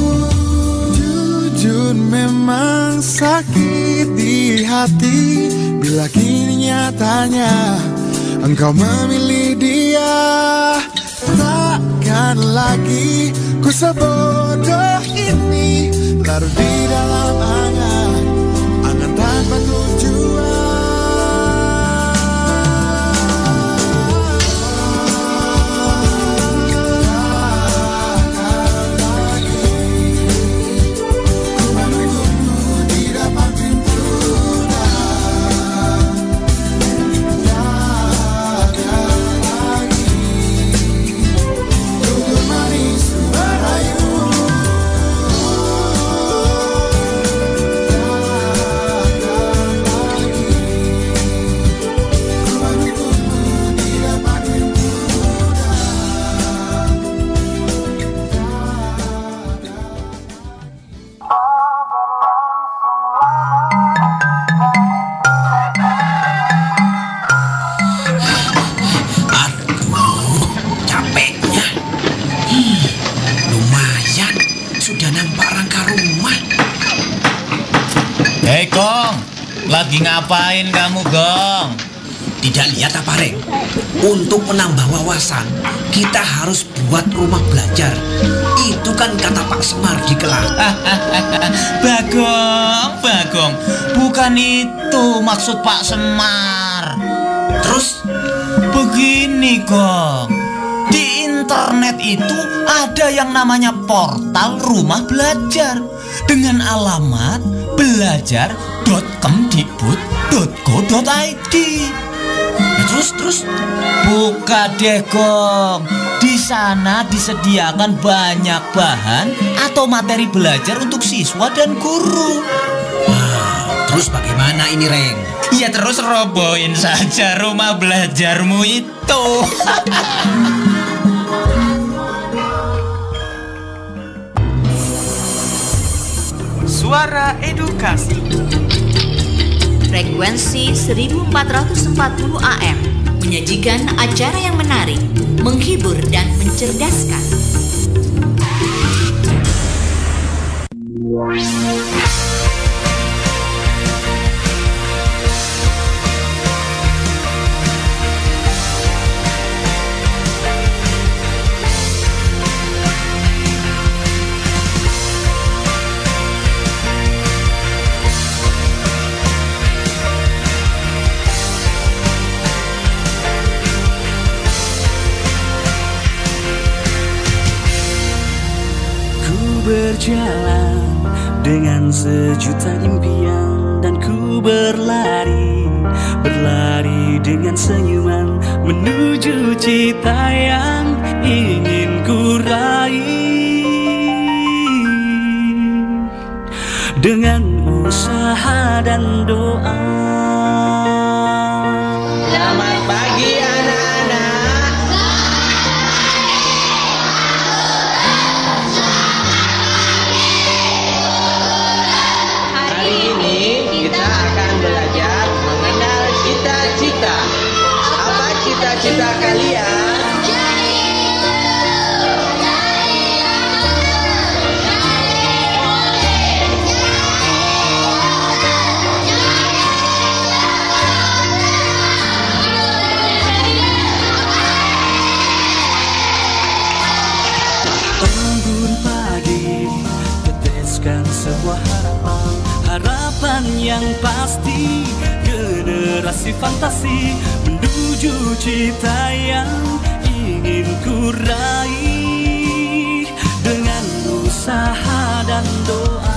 Jujur memang sakit di hati bila kini nyatanya engkau memilih dia. Takkan lagi ku sebodoh ini, larut di dalam angan tanpa tujuan. Tak Hei Gong, lagi ngapain kamu Gong? Tidak lihat apa Reng? Untuk menambah wawasan, kita harus buat rumah belajar. Itu kan kata Pak Semar di kelas. Bagong, bukan itu maksud Pak Semar. Terus? Begini Gong, di internet itu ada yang namanya portal rumah belajar dengan alamat belajar.kemdikbud.go.id. Terus? Buka deh Gong. Di sana disediakan banyak bahan atau materi belajar untuk siswa dan guru. Terus bagaimana ini Reng? Ya terus robohin saja rumah belajarmu itu. Suara Edukasi. Frekuensi 1440 AM menyajikan acara yang menarik, menghibur dan mencerdaskan. Berjalan dengan sejuta impian dan ku berlari dengan senyuman menuju cita yang ingin ku raih. Dengan usaha dan doa. Selamat pagi anak-anak. Cita-cita kalian. Embun pagi teteskan sebuah harapan yang pasti, generasi fantasi menuju cita yang ingin ku raih dengan usaha dan doa.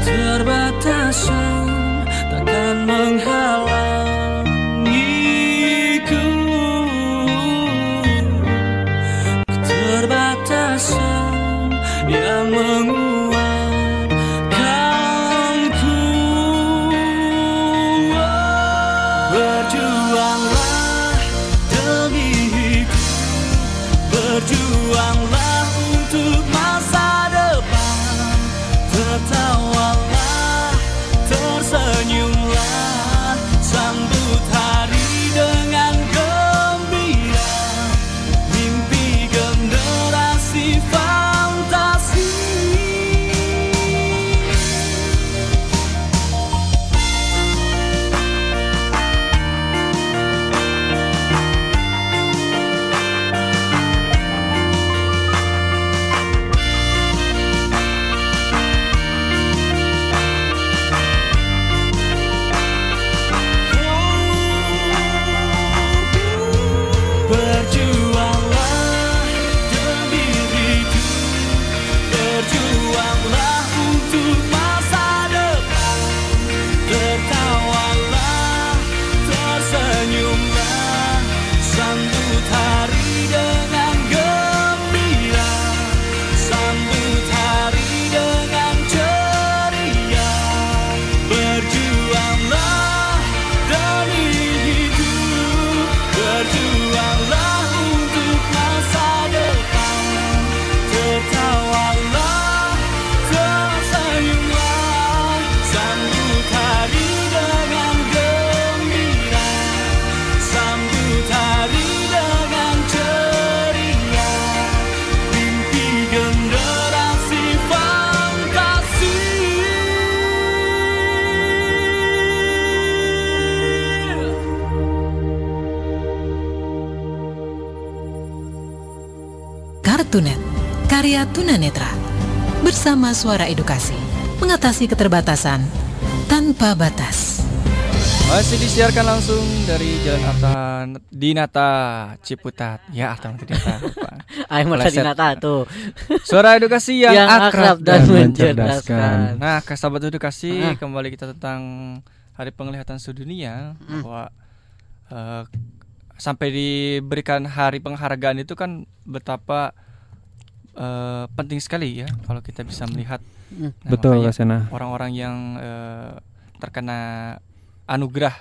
Keterbatasan takkan menghalangiku. Keterbatasan yang menguatkanku. Berjuanglah demi hidup, berjuanglah untuk masa depan. Tertawalah, tersenyumlah, sambut hari dengan gembira. Mimpi generasi fantasi. Kartunet, karya tunanetra. Bersama Suara Edukasi, mengatasi keterbatasan tanpa batas. Masih disiarkan langsung dari Jalan Arta Dinata Ciputat. Ya, Arta Dinata. Ayo Arta Dinata tuh. Suara edukasi yang akrab dan mencerdaskan. Nah, ke sahabat edukasi, kembali kita tentang Hari Penglihatan Sedunia, bahwa sampai diberikan hari penghargaan itu kan betapa penting sekali ya kalau kita bisa melihat. Betul, Kasena. Orang-orang yang terkena anugerah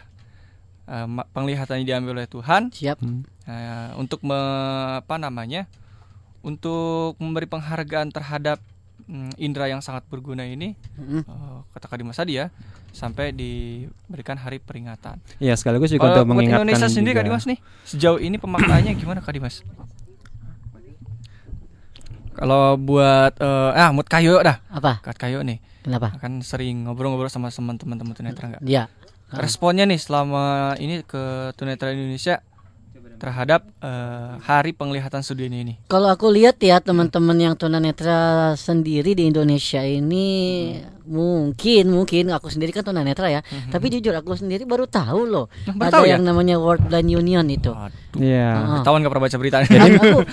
penglihatan yang diambil oleh Tuhan. Siap. Untuk untuk memberi penghargaan terhadap indera yang sangat berguna ini, kata Kak Dimas tadi ya, sampai diberikan hari peringatan. Ya, sekaligus juga untuk mengingatkan Indonesia sendiri juga. Kak Dimas nih, sejauh ini pemaknaannya gimana Kak Dimas? Kalau buat Mut Kayo dah. Apa? Kak Kayo nih. Kenapa? Kan sering ngobrol-ngobrol sama teman-teman tunanetra enggak? Iya. Responnya nih selama ini ke tunanetra Indonesia terhadap Hari Penglihatan Sedunia ini. Kalau aku lihat ya teman-teman yang tunanetra sendiri di Indonesia ini mungkin aku sendiri kan tunanetra ya. Tapi jujur aku sendiri baru tahu loh ada yang namanya World Blind Union itu. Iya. Ketahuan nggak pernah baca berita. Aku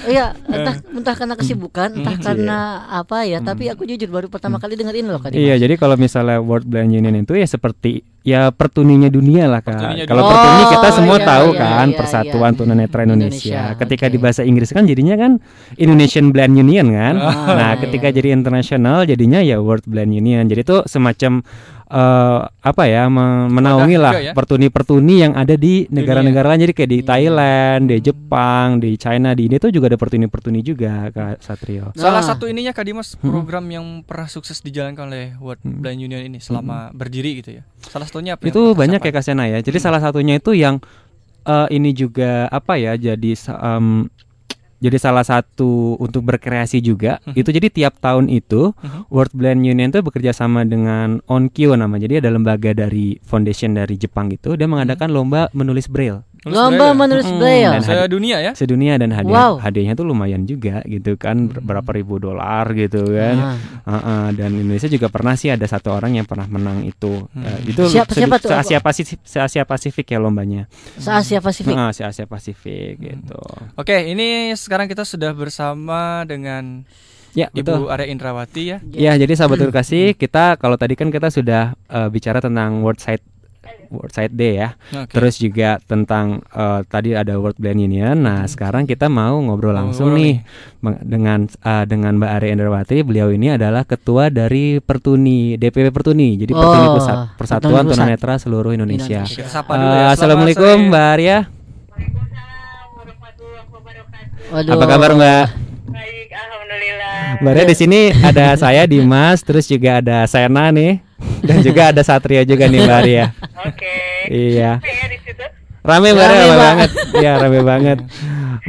entah karena kesibukan, entah karena apa ya. Tapi aku jujur baru pertama kali dengar ini loh Kak Dimas. Iya, jadi kalau misalnya World Blind Union itu ya seperti ya pertuninya dunia lah Kak. Kalau pertuni kita semua tahu kan, Persatuan Tunanetra Indonesia. Ketika di bahasa Inggris kan jadinya kan Indonesian Blind Union kan. Nah, ketika jadi internasional jadinya ya World Blind Union. Jadi itu semacam menaungi lah ya? pertuni-pertuni yang ada di negara-negara lain. Jadi kayak di Thailand, di Jepang, di China, di India itu juga ada pertuni-pertuni juga Kak Satrio. Salah satu ininya Kak Dimas, program yang pernah sukses dijalankan oleh World Blind Union ini selama berdiri gitu ya. Salah satunya apa? Itu banyak ya Kak Sena ya. Jadi salah satunya itu yang ini juga jadi salah satu untuk berkreasi juga. Itu jadi tiap tahun itu World Blind Union itu bekerja sama dengan Onkyo namanya. Jadi ada lembaga dari foundation dari Jepang gitu. Dia mengadakan lomba menulis braille. Lomba menulis braille. Sedunia ya? Sedunia, dan hadiahnya tuh lumayan juga gitu kan, berapa ribu dolar gitu kan. Dan Indonesia juga pernah sih ada satu orang yang pernah menang itu. Itu siapa tuh? Se-Asia Pasifik ya lombanya. Se-Asia Pasifik. Se-Asia Pasifik gitu. Oke, ini sekarang kita sudah bersama dengan Ibu Arya Indrawati ya. Ya, jadi sahabat edukasi, kita kalau tadi kan kita sudah bicara tentang World Sight Day ya. Terus juga tentang tadi ada World Blind Union. Nah, sekarang kita mau ngobrol langsung nih dengan Mbak Arya Indrawati. Beliau ini adalah ketua dari Pertuni, DPP Pertuni. Jadi Pertuni Pusat, Persatuan Tunanetra Seluruh Indonesia. Assalamualaikum Mbak Arya. Apa kabar Mbak? Baik, alhamdulillah. Mbak Arya, di sini ada saya Dimas, terus juga ada Sena nih, dan juga ada Satria juga nih Mbak Arya. Oke. Iya. Rame Mbak Arya, rame banget. Iya, rame banget.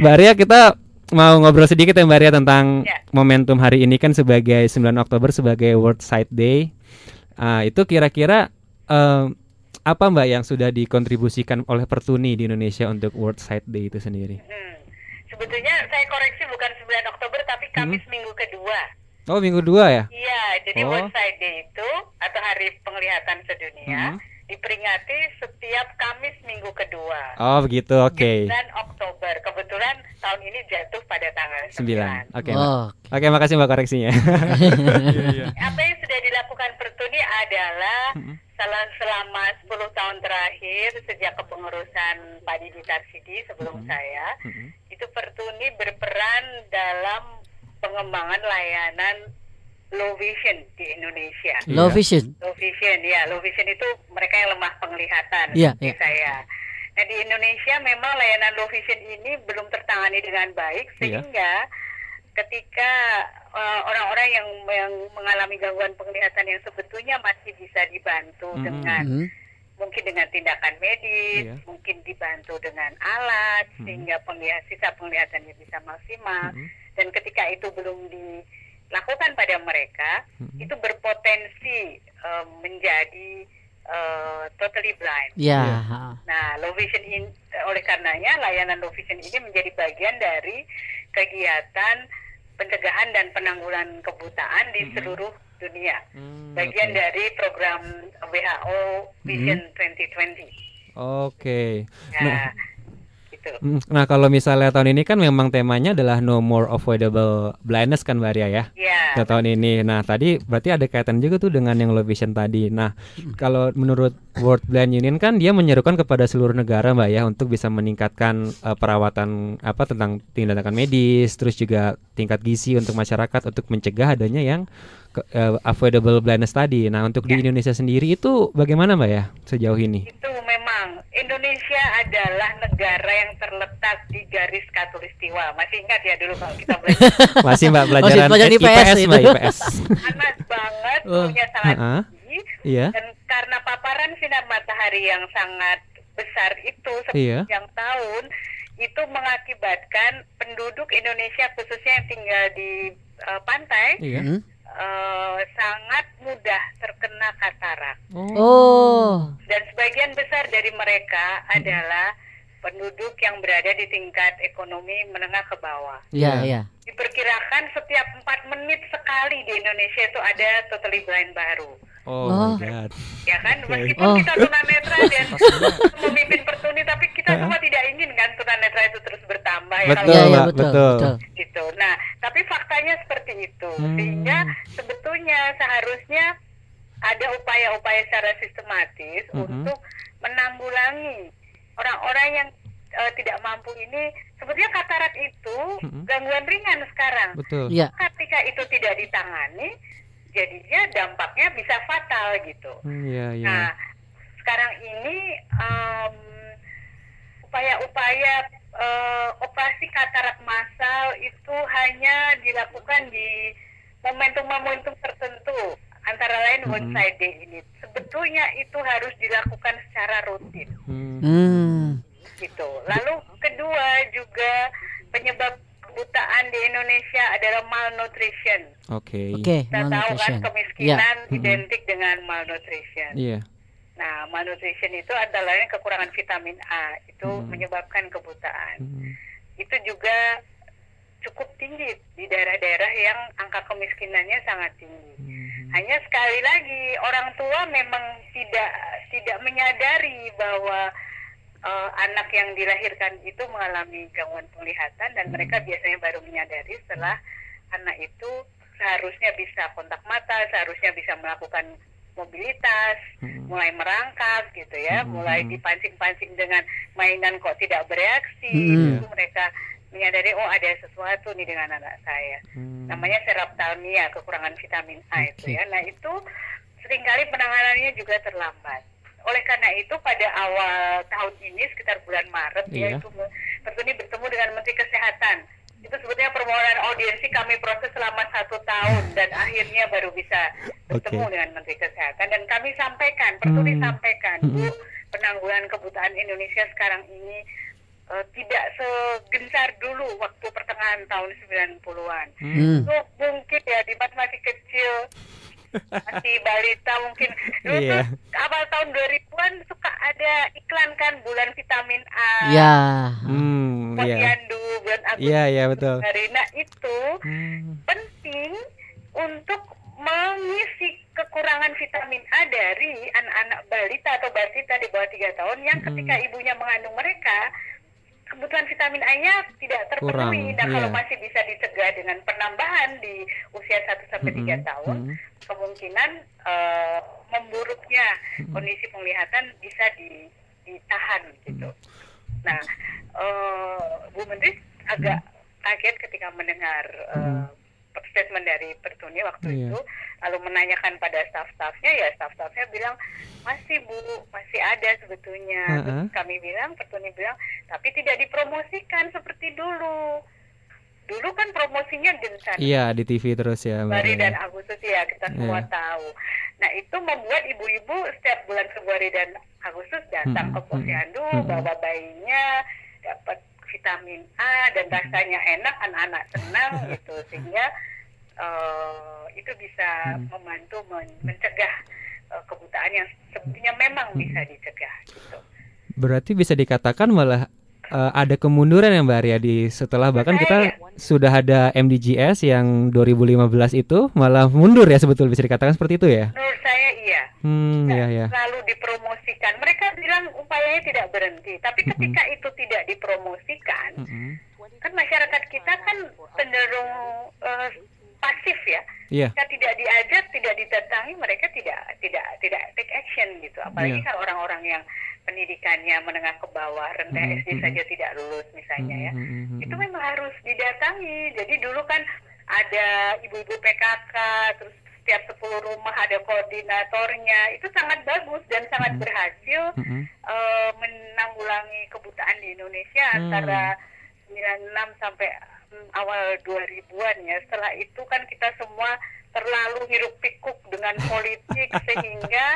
Mbak Arya, kita mau ngobrol sedikit ya Mbak Arya tentang momentum hari ini kan sebagai 9 Oktober sebagai World Sight Day. Itu kira-kira apa Mbak yang sudah dikontribusikan oleh Pertuni di Indonesia untuk World Sight Day itu sendiri? Sebetulnya saya koreksi, bukan 9 Oktober tapi Kamis minggu kedua. Oh, minggu 2 ya? Iya, jadi World Sight Day itu atau Hari Penglihatan Sedunia diperingati setiap Kamis minggu kedua. Oh, begitu. Oke. 9 Oktober. Kebetulan tahun ini jatuh pada tanggal 9. Oke. Oke, makasih Mbak koreksinya. Apa yang sudah dilakukan Pertuni adalah selama 10 tahun terakhir sejak kepengurusan Pak Didi Tarsidi sebelum saya, itu Pertuni berperan dalam pengembangan layanan low vision di Indonesia. Low vision. Low vision, ya. Low vision itu mereka yang lemah penglihatan. Seperti saya. Nah, di Indonesia memang layanan low vision ini belum tertangani dengan baik, sehingga ketika orang-orang yang mengalami gangguan penglihatan yang sebetulnya masih bisa dibantu dengan mungkin dengan tindakan medis, mungkin dibantu dengan alat sehingga sisa penglihatannya bisa maksimal. Dan ketika itu belum dilakukan pada mereka, itu berpotensi menjadi totally blind. Nah, low vision oleh karenanya layanan low vision ini menjadi bagian dari kegiatan pencegahan dan penanggulangan kebutaan di seluruh dunia. Bagian dari program WHO Vision 2020. Oke. Ya, gitu. Nah, kalau misalnya tahun ini kan memang temanya adalah No More Avoidable Blindness kan Mbak Ria ya? Iya. Tahun ini. Nah, tadi berarti ada kaitan juga tuh dengan yang low vision tadi. Nah, kalau menurut World Blind Union kan dia menyerukan kepada seluruh negara Mbak ya untuk bisa meningkatkan perawatan tentang tindakan medis, terus juga tingkat gizi untuk masyarakat untuk mencegah adanya yang avoidable blindness tadi. Nah, untuk di Indonesia sendiri itu bagaimana Mbak ya sejauh ini? Itu memang Indonesia adalah negara yang terletak di garis khatulistiwa. Masih ingat ya dulu kalau kita belajar? Masih Mbak pelajaran IPS Mbak, IPS. Panas banget, suhunya sangat tinggi. Iya. Dan karena paparan sinar matahari yang sangat besar itu sepanjang tahun, itu mengakibatkan penduduk Indonesia khususnya yang tinggal di pantai sangat mudah terkena katarak. Dan sebagian besar dari mereka adalah penduduk yang berada di tingkat ekonomi menengah ke bawah. Diperkirakan setiap 4 menit sekali di Indonesia itu ada totally blind baru. Oh my God. Ya kan, meskipun kita tunanetra dan memimpin Pertuni, tapi kita semua tidak ingin kan tunanetra itu terus bertambah. Betul. Gitu. Nah, tapi faktanya seperti itu, sehingga sebetulnya seharusnya ada upaya-upaya secara sistematis untuk menanggulangi orang-orang yang tidak mampu ini. Sebetulnya katarak itu gangguan ringan sekarang. Betul. Ketika itu tidak ditangani, jadinya dampaknya bisa fatal gitu. Nah, sekarang ini upaya-upaya operasi katarak massal itu hanya dilakukan di momentum-momentum tertentu, antara lain One Side Day ini. Sebetulnya itu harus dilakukan secara rutin. Gitu. Lalu kedua juga penyebab kebutaan di Indonesia adalah malnutrition. Kita tahu kan kemiskinan identik dengan malnutrition. Nah, malnutrition itu antara lain kekurangan vitamin A, itu menyebabkan kebutaan. Itu juga cukup tinggi di daerah-daerah yang angka kemiskinannya sangat tinggi. Hanya sekali lagi orang tua memang tidak menyadari bahwa anak yang dilahirkan itu mengalami gangguan penglihatan, dan mereka biasanya baru menyadari setelah anak itu seharusnya bisa kontak mata, seharusnya bisa melakukan mobilitas, mulai merangkak gitu ya, mulai dipancing-pancing dengan mainan kok tidak bereaksi, itu mereka menyadari ada sesuatu nih dengan anak saya. Namanya seraptalmia, kekurangan vitamin A itu ya. Nah, itu seringkali penanganannya juga terlambat. Oleh karena itu pada awal tahun ini sekitar bulan Maret ya, itu Pertuni bertemu dengan Menteri Kesehatan. Itu sebetulnya permohonan audiensi kami proses selama 1 tahun dan akhirnya baru bisa bertemu dengan Menteri Kesehatan, dan kami sampaikan, Pertuni sampaikan, Bu, penanggulangan kebutaan Indonesia sekarang ini tidak segencar dulu waktu pertengahan tahun 90-an. Itu mungkin ya, Dimas masih kecil, masih balita mungkin. Dulu tuh awal tahun 2000-an suka ada iklan kan, bulan vitamin A. Posyandu, bulan Agustus. Betul. Nah, itu penting untuk mengisi kekurangan vitamin A dari anak-anak balita atau batita di bawah 3 tahun yang ketika ibunya mengandung mereka, kebutuhan vitamin A-nya tidak terpenuhi. Nah, kalau masih bisa dicegah dengan penambahan di usia 1-3 tahun, kemungkinan memburuknya kondisi penglihatan bisa ditahan gitu. Nah, Bu Menteri agak kaget ketika mendengar statement dari Pertuni waktu itu, lalu menanyakan pada staf-stafnya, ya staf-stafnya bilang masih Bu, masih ada sebetulnya. Terus kami bilang, Pertuni bilang, tapi tidak dipromosikan seperti dulu. Dulu kan promosinya gencar. Di TV terus ya. Februari dan Agustus ya, kita semua tahu. Nah, itu membuat ibu-ibu setiap bulan Februari dan Agustus datang ke posyandu, bawa bayinya, dapat vitamin A dan rasanya enak, anak-anak senang gitu, sehingga itu bisa membantu mencegah kebutaan yang sebenarnya memang bisa dicegah gitu. Berarti bisa dikatakan malah ada kemunduran ya Mbak Arya di setelah bahkan kita sudah ada MDGs yang 2015 itu malah mundur ya sebetulnya bisa dikatakan seperti itu ya? Menurut saya iya. Iya. Selalu dipromosikan. Mereka bilang upayanya tidak berhenti, tapi ketika itu tidak dipromosikan, kan masyarakat kita kan cenderung pasif ya. Jika tidak diajak, tidak didatangi, mereka tidak take action gitu. Apalagi kalau orang-orang yang pendidikannya menengah ke bawah, rendah SD saja tidak lulus misalnya ya. Itu memang harus didatangi. Jadi dulu kan ada ibu-ibu PKK, terus setiap 10 rumah ada koordinatornya. Itu sangat bagus dan sangat berhasil menanggulangi kebutaan di Indonesia antara 96 sampai awal 2000-an ya. Setelah itu kan kita semua terlalu hiruk pikuk dengan politik sehingga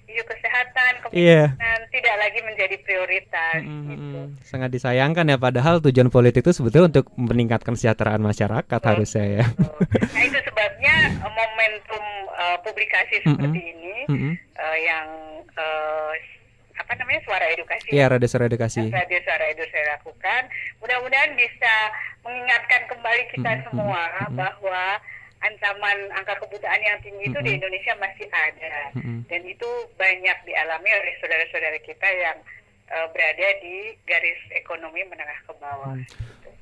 isu kesehatan, kemiskinan tidak lagi menjadi prioritas gitu. Sangat disayangkan ya, padahal tujuan politik itu sebetulnya untuk meningkatkan kesejahteraan masyarakat harusnya ya. Nah itu sebabnya momentum publikasi seperti ini yang apa namanya Suara Edukasi. Iya, Radio Suara Edukasi. Radio Suara Edukasi saya lakukan. Mudah-mudahan bisa mengingatkan kembali kita semua bahwa ancaman angka kebutaan yang tinggi itu di Indonesia masih ada, dan itu banyak dialami oleh saudara-saudara kita yang berada di garis ekonomi menengah ke bawah.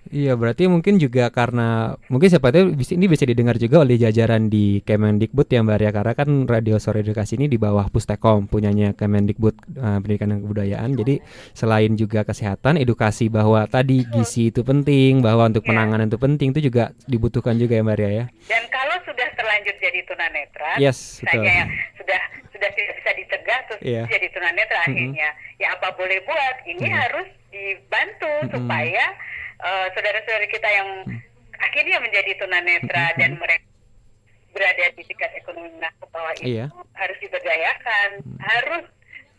Iya, berarti mungkin juga karena mungkin siapa tahu ini bisa didengar juga oleh jajaran di Kemendikbud ya Mbak Arya, karena kan Radio Suara Edukasi ini di bawah Pustekom punyanya Kemendikbud Pendidikan dan Kebudayaan. Jadi selain juga kesehatan, edukasi bahwa tadi gizi itu penting, bahwa untuk penanganan itu penting, itu juga dibutuhkan juga ya Mbak Arya ya. Dan kalau sudah terlanjur jadi tunanetra, misalnya yang sudah tidak bisa dicegah terus jadi tunanetra akhirnya, ya apa boleh buat, ini harus dibantu supaya saudara-saudara kita yang akhirnya menjadi tunanetra dan mereka berada di tingkat ekonomi menengah ke bawah itu harus diberdayakan, harus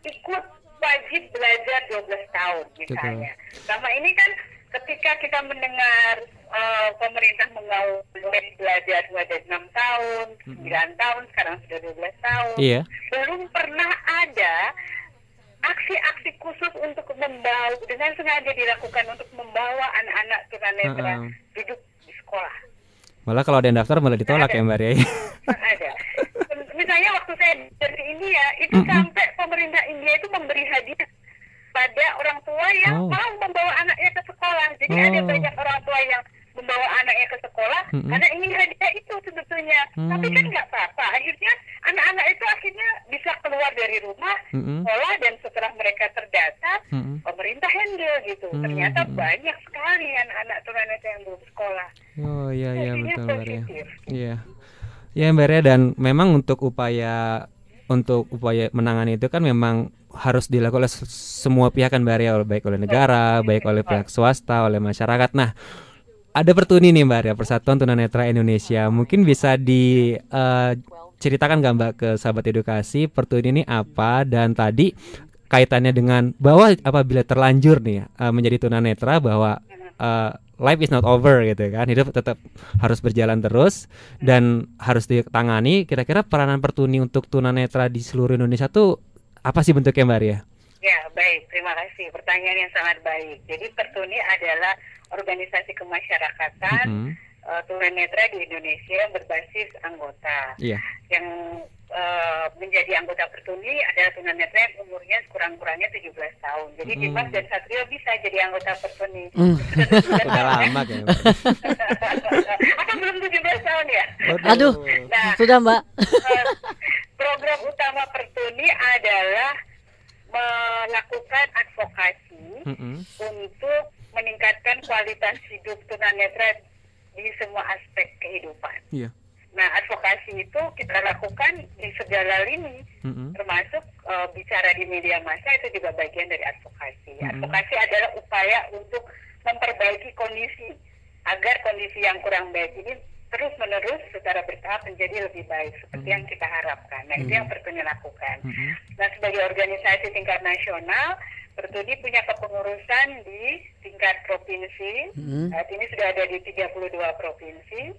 ikut wajib belajar 12 tahun misalnya. Selama ini kan ketika kita mendengar pemerintah mengawali belajar mulai dari 6 tahun, 9 tahun, sekarang sudah 12 tahun, belum pernah ada aksi-aksi khusus untuk membawa, dengan sengaja dilakukan untuk membawa anak-anak tunanetra duduk di sekolah. Malah kalau ada yang daftar malah ditolak ya Mbak Ria. Ada. Misalnya waktu saya dari India, itu sampai pemerintah India itu memberi hadiah pada orang tua yang mau membawa anaknya ke sekolah. Jadi ada banyak orang tua yang membawa anaknya ke sekolah karena ingin hadiah itu sebetulnya. Tapi kan nggak apa-apa. Akhirnya anak-anak itu akhirnya bisa keluar dari rumah, sekolah, dan setelah mereka terdata, pemerintah handle gitu. Ternyata banyak sekali anak-anak tunanetra yang belum sekolah. Oh iya betul Mbak Ria. Iya. Ya Mbak Ria, dan memang untuk upaya menangani itu kan memang harus dilakukan oleh semua pihak kan Mbak Ria, baik oleh negara, baik oleh pihak swasta, oleh masyarakat. Nah, ada Pertuni nih Mbak Ria, Persatuan Tunanetra Indonesia. Mungkin bisa diceritakan nggak Mbak ke sahabat edukasi, Pertuni ini apa, dan tadi kaitannya dengan bahwa apabila terlanjur nih menjadi tunanetra, bahwa life is not over gitu kan, hidup tetap harus berjalan terus dan harus ditangani. Kira-kira peranan Pertuni untuk tunanetra di seluruh Indonesia tuh apa sih bentuknya Mbak Ria? Ya baik, terima kasih, pertanyaan yang sangat baik. Jadi Pertuni adalah organisasi kemasyarakatan tunanetra di Indonesia yang berbasis anggota. Yang menjadi anggota Pertuni adalah tunanetra yang umurnya sekurang-kurangnya 17 tahun. Jadi Dimas dan Satrio bisa jadi anggota Pertuni. Sudah lama kan? Apa belum 17 tahun ya? Aduh, sudah Mbak. Program utama Pertuni adalah melakukan advokasi untuk meningkatkan kualitas hidup tunanetra di semua aspek kehidupan. Nah, advokasi itu kita lakukan di segala lini, termasuk bicara di media massa, itu juga bagian dari advokasi. Advokasi adalah upaya untuk memperbaiki kondisi, agar kondisi yang kurang baik ini terus-menerus secara bertahap menjadi lebih baik seperti yang kita harapkan. Nah, itu yang Pertuni lakukan. Nah, sebagai organisasi tingkat nasional, Pertuni punya kepengurusan di tingkat provinsi. Saat ini sudah ada di 32 provinsi,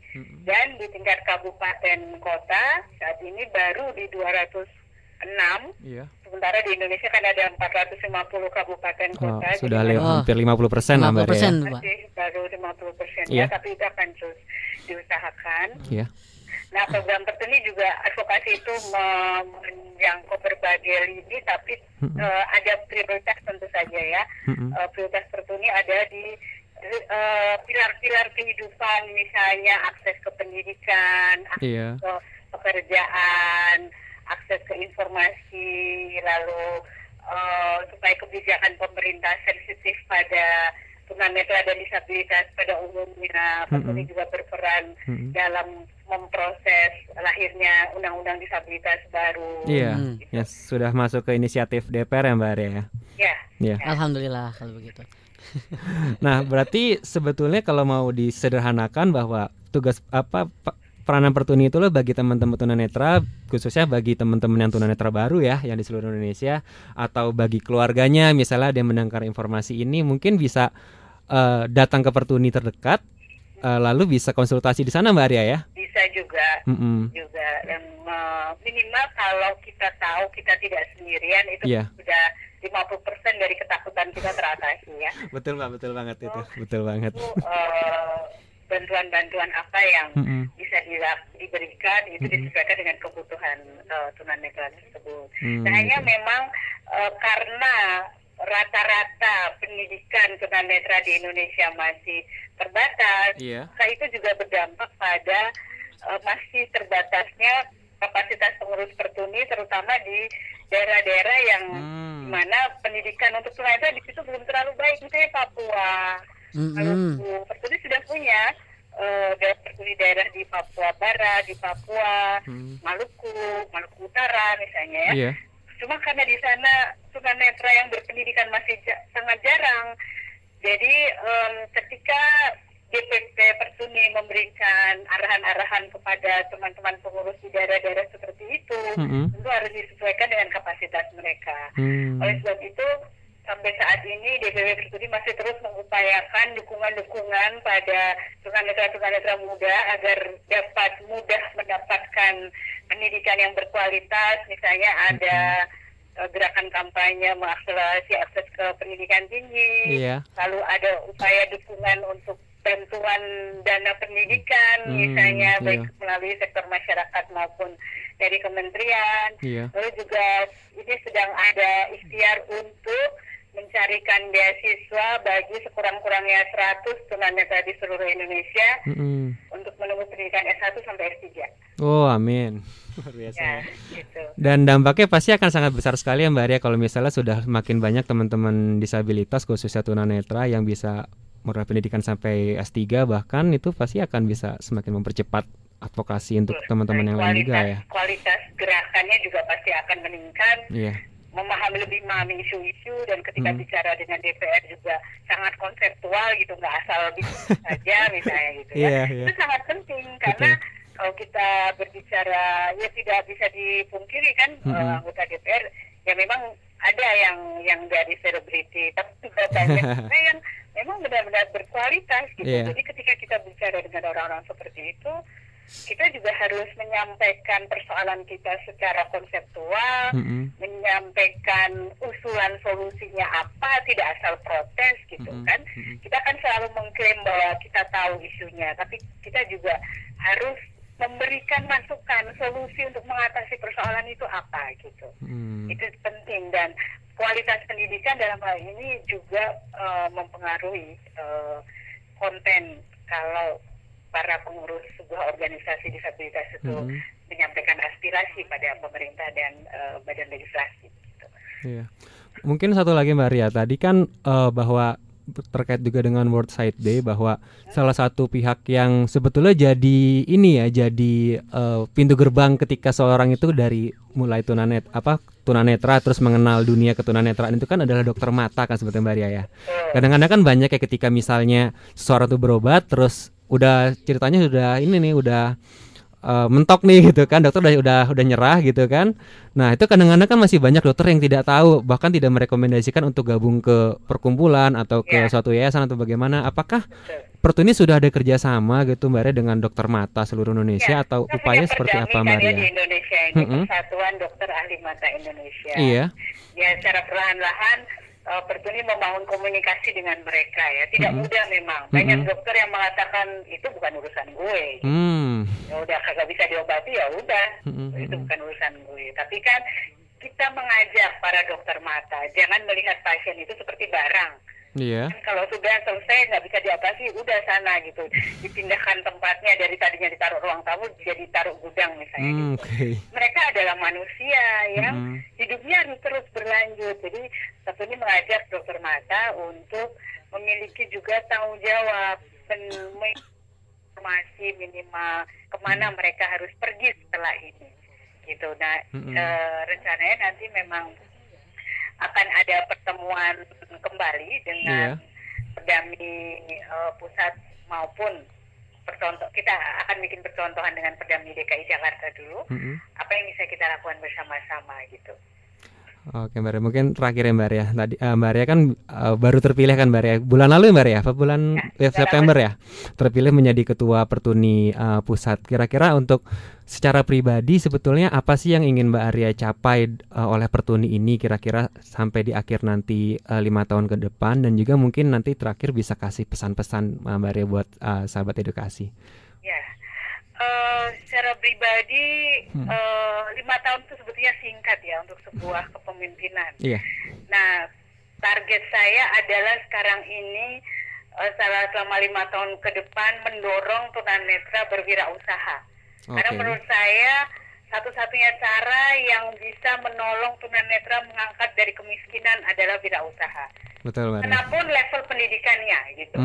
dan di tingkat kabupaten kota saat ini baru di 206. Sebelumnya sementara di Indonesia kan ada 450 kabupaten kota. Sudah hampir 50% lah Mbak Ria. Masih baru 50% ya, tapi itu akan terus diusahakan. Iya. Nah, program Pertuni juga advokasi itu menjangkau berbagai lini, tapi ada prioritas tentu saja ya. Prioritas Pertuni ada di pilar-pilar kehidupan, misalnya akses ke pendidikan, akses ke pekerjaan, akses ke informasi, lalu supaya kebijakan pemerintah sensitif pada tunanetra dan disabilitas pada umumnya. Pertuni juga berperan dalam memproses lahirnya undang-undang disabilitas baru. Iya, ya sudah masuk ke inisiatif DPR ya Mbak Ria ya. Ya. Alhamdulillah kalau begitu. Nah, berarti sebetulnya kalau mau disederhanakan bahwa tugas peranan Pertuni itu loh bagi teman-teman tunanetra, khususnya bagi teman-teman yang tunanetra baru ya, yang di seluruh Indonesia, atau bagi keluarganya misalnya dia mendengar informasi ini, mungkin bisa datang ke Pertuni terdekat, lalu bisa konsultasi di sana Mbak Arya ya? Bisa juga, dan minimal kalau kita tahu kita tidak sendirian itu sudah 50% dari ketakutan kita teratasi ya. Betul Mbak, betul banget itu, betul banget. Bantuan-bantuan apa yang bisa diberikan itu disesuaikan dengan kebutuhan tunanetra tersebut. Nah, hanya memang karena rata-rata pendidikan tunanetra di Indonesia masih terbatas, maka itu juga berdampak pada masih terbatasnya kapasitas pengurus Pertuni, terutama di daerah-daerah yang mana pendidikan untuk tunanetra di situ belum terlalu baik, misalnya Papua. Maluku. Pertuni sudah punya daerah di Papua Barat, di Papua, Maluku Utara misalnya ya. Cuma karena di sana tunanetra yang berpendidikan masih sangat jarang, jadi ketika DPP Pertuni memberikan arahan-arahan kepada teman-teman pengurus di daerah-daerah seperti itu, tentu harus disesuaikan dengan kapasitas mereka. Oleh sebab itu, sampai saat ini DPP Pertuni masih terus mengupayakan dukungan-dukungan pada tunanetra-tunanetra muda agar dapat mudah mendapatkan pendidikan yang berkualitas. Misalnya ada gerakan kampanye mengakselerasi akses ke pendidikan tinggi, lalu ada upaya dukungan untuk bantuan dana pendidikan, misalnya baik melalui sektor masyarakat maupun dari kementerian. Lalu juga ini sedang ada ikhtiar untuk mencarikan beasiswa bagi sekurang-kurangnya 100 tunanetra di seluruh Indonesia untuk menempuh pendidikan S1 sampai S3. Oh, amin. Luar biasa. Ya, gitu. Dan dampaknya pasti akan sangat besar sekali ya Mbak Arya kalau misalnya sudah makin banyak teman-teman disabilitas khususnya tunanetra yang bisa meraih pendidikan sampai S3, bahkan itu pasti akan bisa semakin mempercepat advokasi untuk teman-teman yang lain juga ya. Kualitas gerakannya juga pasti akan meningkat. Lebih memahami isu-isu, dan ketika bicara dengan DPR juga sangat konseptual gitu, nggak asal bikin saja misalnya gitu ya. Itu sangat penting karena kalau kita berbicara ya tidak bisa dipungkiri kan anggota DPR ya memang ada yang dari selebriti, tapi juga banyak yang memang benar-benar berkualitas gitu. Jadi ketika kita bicara dengan orang-orang seperti itu, kita juga harus menyampaikan persoalan kita secara konseptual, menyampaikan usulan solusinya apa, tidak asal protes gitu kan. Kita kan selalu mengklaim bahwa kita tahu isunya, tapi kita juga harus memberikan masukan, solusi untuk mengatasi persoalan itu apa gitu. Itu penting, dan kualitas pendidikan dalam hal ini juga mempengaruhi konten. Kalau para pengurus sebuah organisasi disabilitas itu menyampaikan aspirasi pada pemerintah dan badan legislasi. Gitu. Mungkin satu lagi Mbak Ria, tadi kan bahwa terkait juga dengan World Sight Day, bahwa salah satu pihak yang sebetulnya jadi pintu gerbang ketika seorang itu dari mulai tunanetra terus mengenal dunia ketunanetraan itu kan adalah dokter mata kan sebetulnya Mbak Ria ya. Kadang-kadang kan banyak ya ketika misalnya seseorang itu berobat terus udah ceritanya udah mentok nih gitu kan, dokter udah nyerah gitu kan. Nah itu kadang-kadang kan masih banyak dokter yang tidak tahu, bahkan tidak merekomendasikan untuk gabung ke perkumpulan atau ke suatu yayasan atau bagaimana. Apakah Pertuni sudah ada kerjasama gitu Mbak Ria dengan dokter mata seluruh Indonesia atau upaya seperti apa Mbak Ria? Di Indonesia ini Persatuan Dokter Ahli Mata Indonesia. Iya. Ya secara perlahan-lahan Pertuni membangun komunikasi dengan mereka ya. Tidak mudah memang. Banyak dokter yang mengatakan itu bukan urusan gue. Ya udah kagak bisa diobati ya udah. Itu bukan urusan gue. Tapi kan kita mengajak para dokter mata jangan melihat pasien itu seperti barang. Iya. Kalau sudah selesai nggak bisa diatasi, udah sana gitu, dipindahkan tempatnya dari tadinya ditaruh ruang tamu jadi taruh gudang misalnya. Gitu. Mereka adalah manusia yang hidupnya harus terus berlanjut. Jadi satu ini mengajak dokter mata untuk memiliki juga tanggung jawab, informasi minimal kemana mereka harus pergi setelah ini. Gitu. Nah rencananya nanti memang akan ada pertemuan kembali dengan Perdami pusat maupun kita akan bikin percontohan dengan Perdami DKI Jakarta dulu. Apa yang bisa kita lakukan bersama-sama gitu. Oke Mbak Ria, mungkin terakhir ya Mbak Ria. Tadi Mbak Ria kan baru terpilih kan Mbak Ria. Bulan lalu Mbak Ria, apa bulan September ya? Terpilih menjadi ketua Pertuni pusat. Kira-kira untuk secara pribadi sebetulnya apa sih yang ingin Mbak Ria capai oleh Pertuni ini kira-kira sampai di akhir nanti 5 tahun ke depan, dan juga mungkin nanti terakhir bisa kasih pesan-pesan Mbak Ria buat sahabat edukasi. Ya. Secara pribadi 5 tahun itu sebetulnya singkat ya untuk sebuah kepemimpinan. Nah, target saya adalah sekarang ini selama 5 tahun ke depan mendorong tunanetra berwirausaha. Karena menurut saya satu-satunya cara yang bisa menolong tunanetra mengangkat dari kemiskinan adalah wirausaha. Betul, Mbak. Manapun level pendidikannya gitu.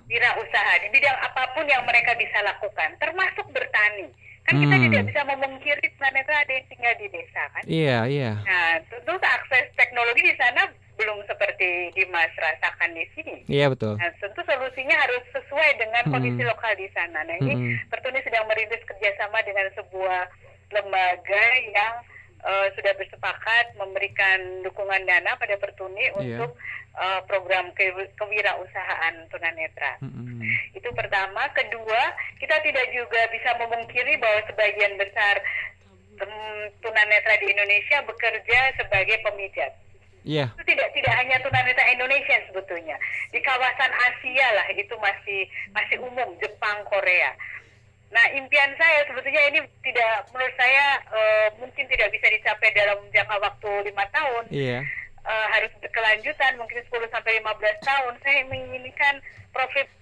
Wirausaha di bidang apapun yang mereka bisa lakukan, termasuk bertani. Kan kita tidak bisa memungkiri tunanetra ada yang tinggal di desa kan? Iya. Nah, tentu akses teknologi di sana belum seperti Dimas rasakan di sini. Iya, betul. Nah, tentu solusinya harus sesuai dengan kondisi lokal di sana. Nah, ini Pertuni sedang merintis kerjasama dengan sebuah lembaga yang sudah bersepakat memberikan dukungan dana pada Pertuni untuk program kewirausahaan tunanetra. Itu pertama. Kedua, kita tidak juga bisa memungkiri bahwa sebagian besar tunanetra di Indonesia bekerja sebagai pemijat. Itu tidak hanya tunanetra Indonesia sebetulnya. Di kawasan Asia lah itu masih umum, Jepang, Korea. Nah, impian saya sebetulnya ini menurut saya mungkin tidak bisa dicapai dalam jangka waktu 5 tahun. Harus berkelanjutan, mungkin 10 sampai 15 tahun. Saya menginginkan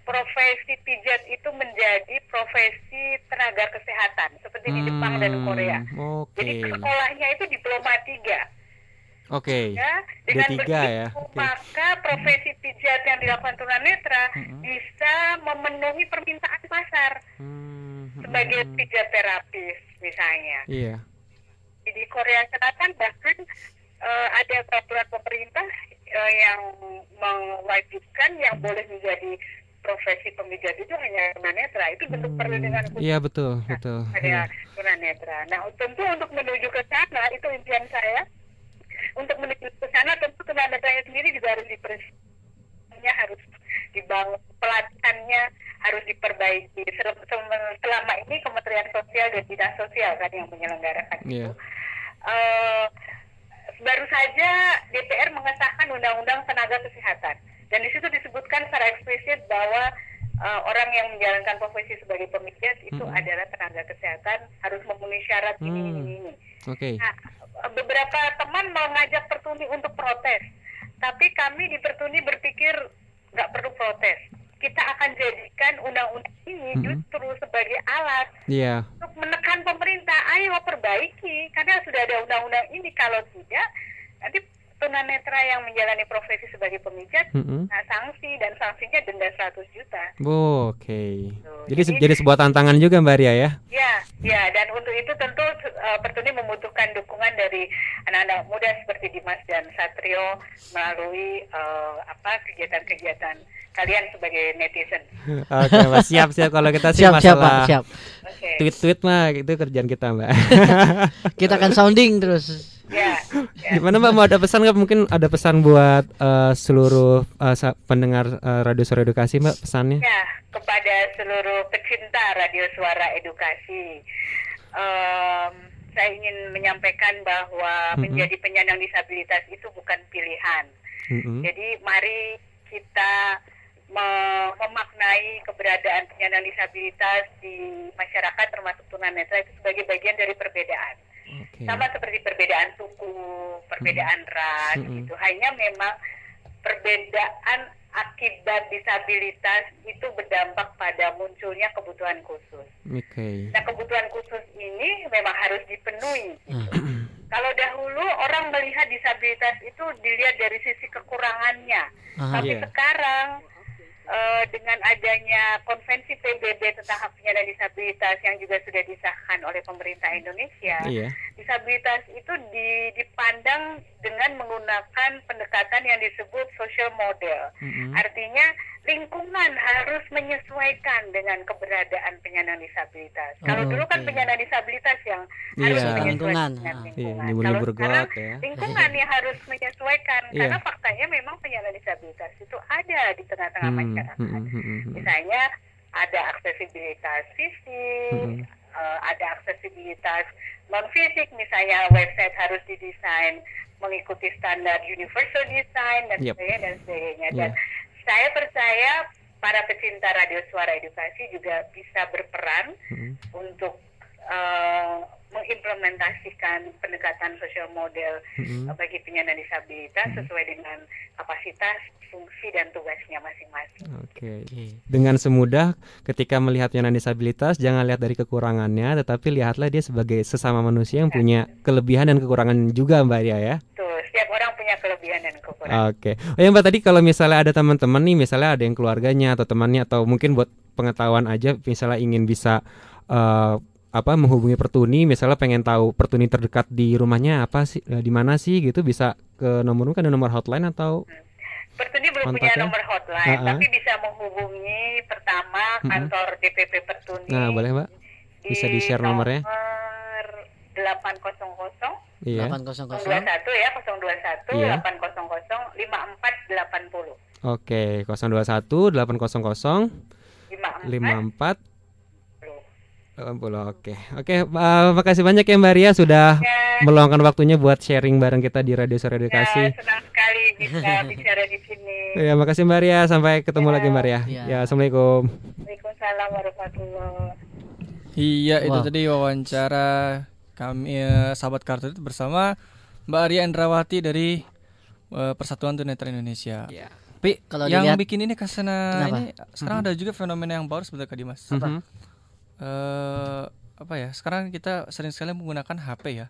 profesi pijat itu menjadi profesi tenaga kesehatan seperti di Jepang dan Korea. Jadi sekolahnya itu diploma 3. Ya, dengan D3 begitu maka profesi pijat yang dilakukan tunanetra bisa memenuhi permintaan pasar sebagai pijat terapis misalnya. Di Korea Selatan bahkan ada peraturan pemerintah yang mewajibkan yang boleh menjadi profesi pemijat itu hanya tunanetra. Itu bentuk perlindungan khusus. Iya, betul. Ada tunanetra. Nah, tentu untuk menuju ke sana itu impian saya. Untuk menuju ke sana tentu tunanetranya sendiri juga harus harus dibangun, pelatihannya harus diperbaiki. Selama ini Kementerian Sosial dan Dinas Sosial kan yang menyelenggarakan itu. Baru saja DPR mengesahkan Undang-Undang Tenaga Kesehatan, dan di situ disebutkan secara eksplisit bahwa orang yang menjalankan profesi sebagai pemijat itu adalah tenaga kesehatan, harus memenuhi syarat ini. Nah, beberapa teman mengajak Pertuni untuk protes, tapi kami di Pertuni berpikir nggak perlu protes. Kita akan jadikan undang-undang ini justru sebagai alat untuk menekan pemerintah. Ayo perbaiki, karena sudah ada undang-undang ini. Kalau tidak, nanti tunanetra yang menjalani profesi sebagai pemijat, nah sanksi, dan sanksinya denda 100 juta. Jadi sebuah tantangan juga Mbak Ria ya? Ya, dan untuk itu tentu Pertuni membutuhkan dukungan dari anak-anak muda seperti Dimas dan Satrio melalui kegiatan-kegiatan kalian sebagai netizen. Oke, Mbak, siap kalau kita sih masalah tweet mah itu kerjaan kita, Mbak. Kita akan sounding terus. Ya. Gimana Mbak, mau ada pesan nggak? Mungkin ada pesan buat seluruh pendengar Radio Suara Edukasi, Mbak, pesannya? Ya, kepada seluruh pecinta Radio Suara Edukasi, saya ingin menyampaikan bahwa menjadi penyandang disabilitas itu bukan pilihan. Jadi mari kita memaknai keberadaan penyandang disabilitas di masyarakat termasuk tunanetra itu sebagai bagian dari perbedaan. Sama seperti perbedaan suku, perbedaan ras gitu. Hanya memang perbedaan akibat disabilitas itu berdampak pada munculnya kebutuhan khusus. Nah, kebutuhan khusus ini memang harus dipenuhi gitu. Kalau dahulu orang melihat disabilitas itu dilihat dari sisi kekurangannya, tapi sekarang dengan adanya konvensi PBB tentang hak penyandang disabilitas yang juga sudah disahkan oleh pemerintah Indonesia, disabilitas itu dipandang dengan menggunakan pendekatan yang disebut social model. Artinya lingkungan harus menyesuaikan dengan keberadaan penyandang disabilitas. Kalau dulu kan penyandang disabilitas yang harus menyesuaikan dengan lingkungan. Kalau sekarang lingkungan yang harus menyesuaikan, karena faktanya memang penyandang disabilitas itu ada di tengah-tengah masyarakat. Misalnya ada aksesibilitas fisik, ada aksesibilitas non fisik, misalnya website harus didesain mengikuti standar universal design dan sebagainya. Dan saya percaya para pecinta Radio Suara Edukasi juga bisa berperan untuk mengimplementasikan pendekatan sosial model bagi penyandang disabilitas sesuai dengan kapasitas, fungsi dan tugasnya masing-masing. Dengan semudah ketika melihat penyandang disabilitas, jangan lihat dari kekurangannya, tetapi lihatlah dia sebagai sesama manusia yang punya kelebihan dan kekurangan juga, Mbak Ria ya. Tuh, setiap orang punya kelebihan dan kekurangan. Oh ya Mbak, tadi kalau misalnya ada teman-teman nih, misalnya ada yang keluarganya atau temannya atau mungkin buat pengetahuan aja, misalnya ingin bisa menghubungi Pertuni, misalnya pengen tahu Pertuni terdekat di rumahnya apa sih, di mana sih gitu, bisa ke nomor, kan ada nomor hotline atau Pertuni belum punya nomor hotline, tapi bisa menghubungi pertama kantor DPP Pertuni. Nah, boleh Mbak, bisa di-share nomornya. Nomor 800 800 21 ya, 021 800 5480. Oke, 021 800 54 Oke, makasih banyak ya Mbak Ria sudah meluangkan waktunya buat sharing bareng kita di Radio Suara Edukasi. Senang sekali bisa bicara di sini. Ya, makasih Mbak Ria, sampai ketemu lagi Mbak Ria. Ya, Assalamualaikum. Waalaikumsalam warahmatullahi. Iya, itu tadi wawancara kami sahabat kartu itu bersama Mbak Ria Endrawati dari Persatuan Tunanetra Indonesia. Tapi kalau yang bikin ini Kasena ini sekarang ada juga fenomena yang baru sebenarnya Kak Dimas. Sekarang kita sering sekali menggunakan HP ya,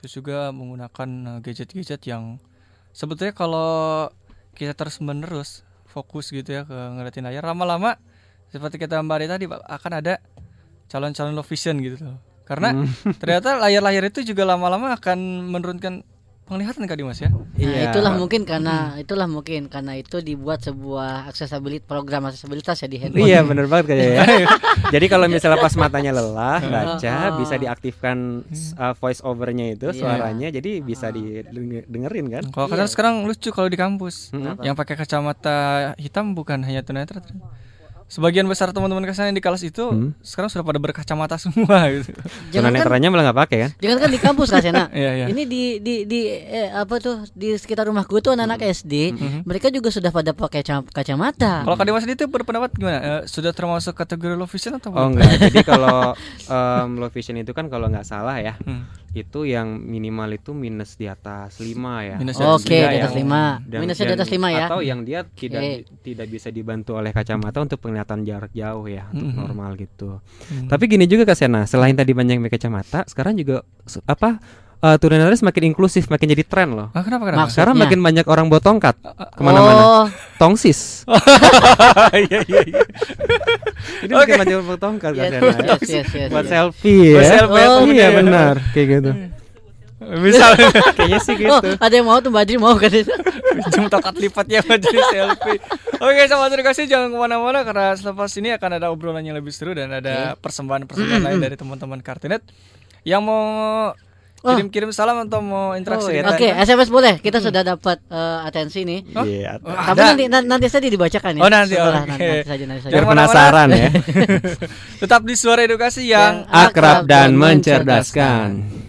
terus juga menggunakan gadget-gadget yang sebetulnya kalau kita terus menerus fokus gitu ya ke ngeliatin layar, lama-lama seperti kata Mbak Ria tadi akan ada calon-calon low vision gitu loh, karena ternyata layar-layar itu juga lama-lama akan menurunkan penglihatan Kak Dimas ya. Itulah mungkin karena itu dibuat sebuah program aksesibilitas ya di handphone. Iya, benar banget kayaknya ya. Jadi kalau misalnya pas matanya lelah baca, bisa diaktifkan voice overnya itu suaranya, jadi bisa didengerin kan. Kalau sekarang lucu kalau di kampus yang pakai kacamata hitam bukan hanya tunanetra. Sebagian besar teman-teman Kasena yang di kelas itu sekarang sudah pada berkacamata semua gitu. Tunanetranya malah nggak pakai kan? Jangan kan di kampus Kasena. Ini di sekitar rumahku tuh anak-anak SD, mereka juga sudah pada pakai kacamata. Kalau Kak Dimas itu berpendapat gimana? Sudah termasuk kategori low vision atau belum? Oh enggak. Jadi kalau low vision itu kan kalau nggak salah ya, itu yang minimal itu minus di atas 5 ya. Oke, di atas 5. Minusnya di atas 5 ya. Atau yang dia tidak bisa dibantu oleh kacamata untuk penglihatan jarak jauh ya, untuk normal gitu. Tapi gini juga Kak Sena, selain tadi banyak yang pakai kacamata, sekarang juga tunanetra semakin inklusif, makin jadi tren loh. Kenapa? Sekarang makin banyak orang bawa tongkat kemana-mana. Tongsis. Iya. Ini makin banyak bawa tongkat Kak Sena. Buat selfie ya. Iya benar, kayak gitu. Misal kayaknya sih gitu. Oh, ada yang mau tuh Badri mau kan itu. Pinjam tokat lipatnya Badri selfie. Oke, sahabat edukasi jangan kemana-mana karena selepas ini akan ada obrolan yang lebih seru dan ada persembahan-persembahan lain dari teman-teman Kartunet yang mau kirim-kirim salam atau mau interaksi. Oke, SMS boleh. Kita sudah dapat atensi nih. Iya. Tapi nanti saja dibacakan ya. Oh nanti. Nanti saja. Biar penasaran ya. Tetap di Suara Edukasi yang akrab dan mencerdaskan.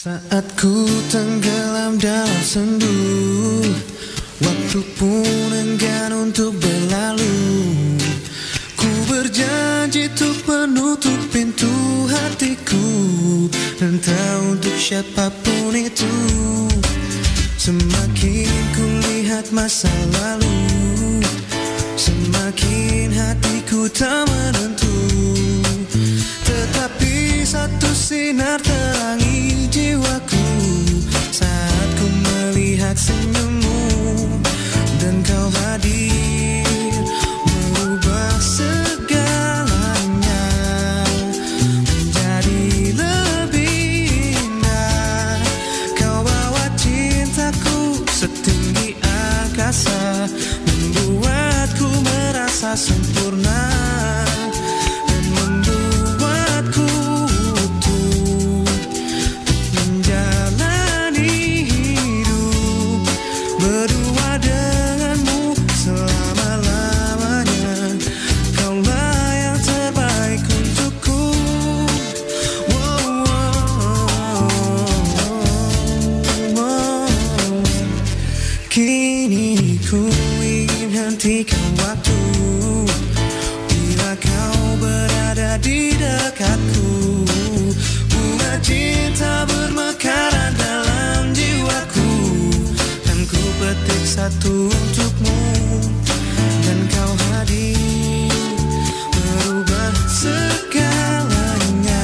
Saat ku tenggelam dalam sendu, waktu pun enggan untuk berlalu. Ku berjanji untuk menutup pintu hatiku, entah untuk siapapun itu. Semakin ku lihat masa lalu, semakin hatiku tak menentu. Tetapi satu sinar terangi jiwaku saat ku melihat senyummu, dan kau hadir merubah segalanya menjadi lebih indah. Kau bawa cintaku setinggi angkasa, membuatku merasa sempurna. Kini ku ingin hentikan waktu bila kau berada di dekatku. Bunga cinta bermekaran dalam jiwaku, dan ku petik satu untukmu. kau hadir merubah segalanya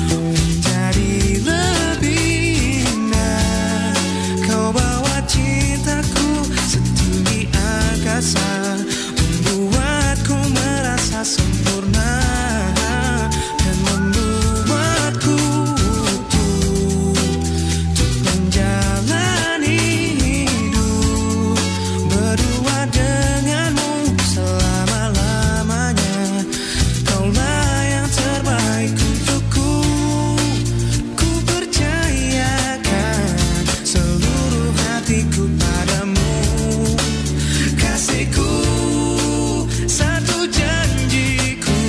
menjadi lebih indah. Kau bawa cintaku setinggi angkasa, membuatku merasa sempurna dan membuatku utuh untuk menjalani hidup berdua denganmu selama-lamanya. Kaulah yang terbaik untukku, ku percayakan seluruh hatiku padamu. Kasihku, satu janjiku,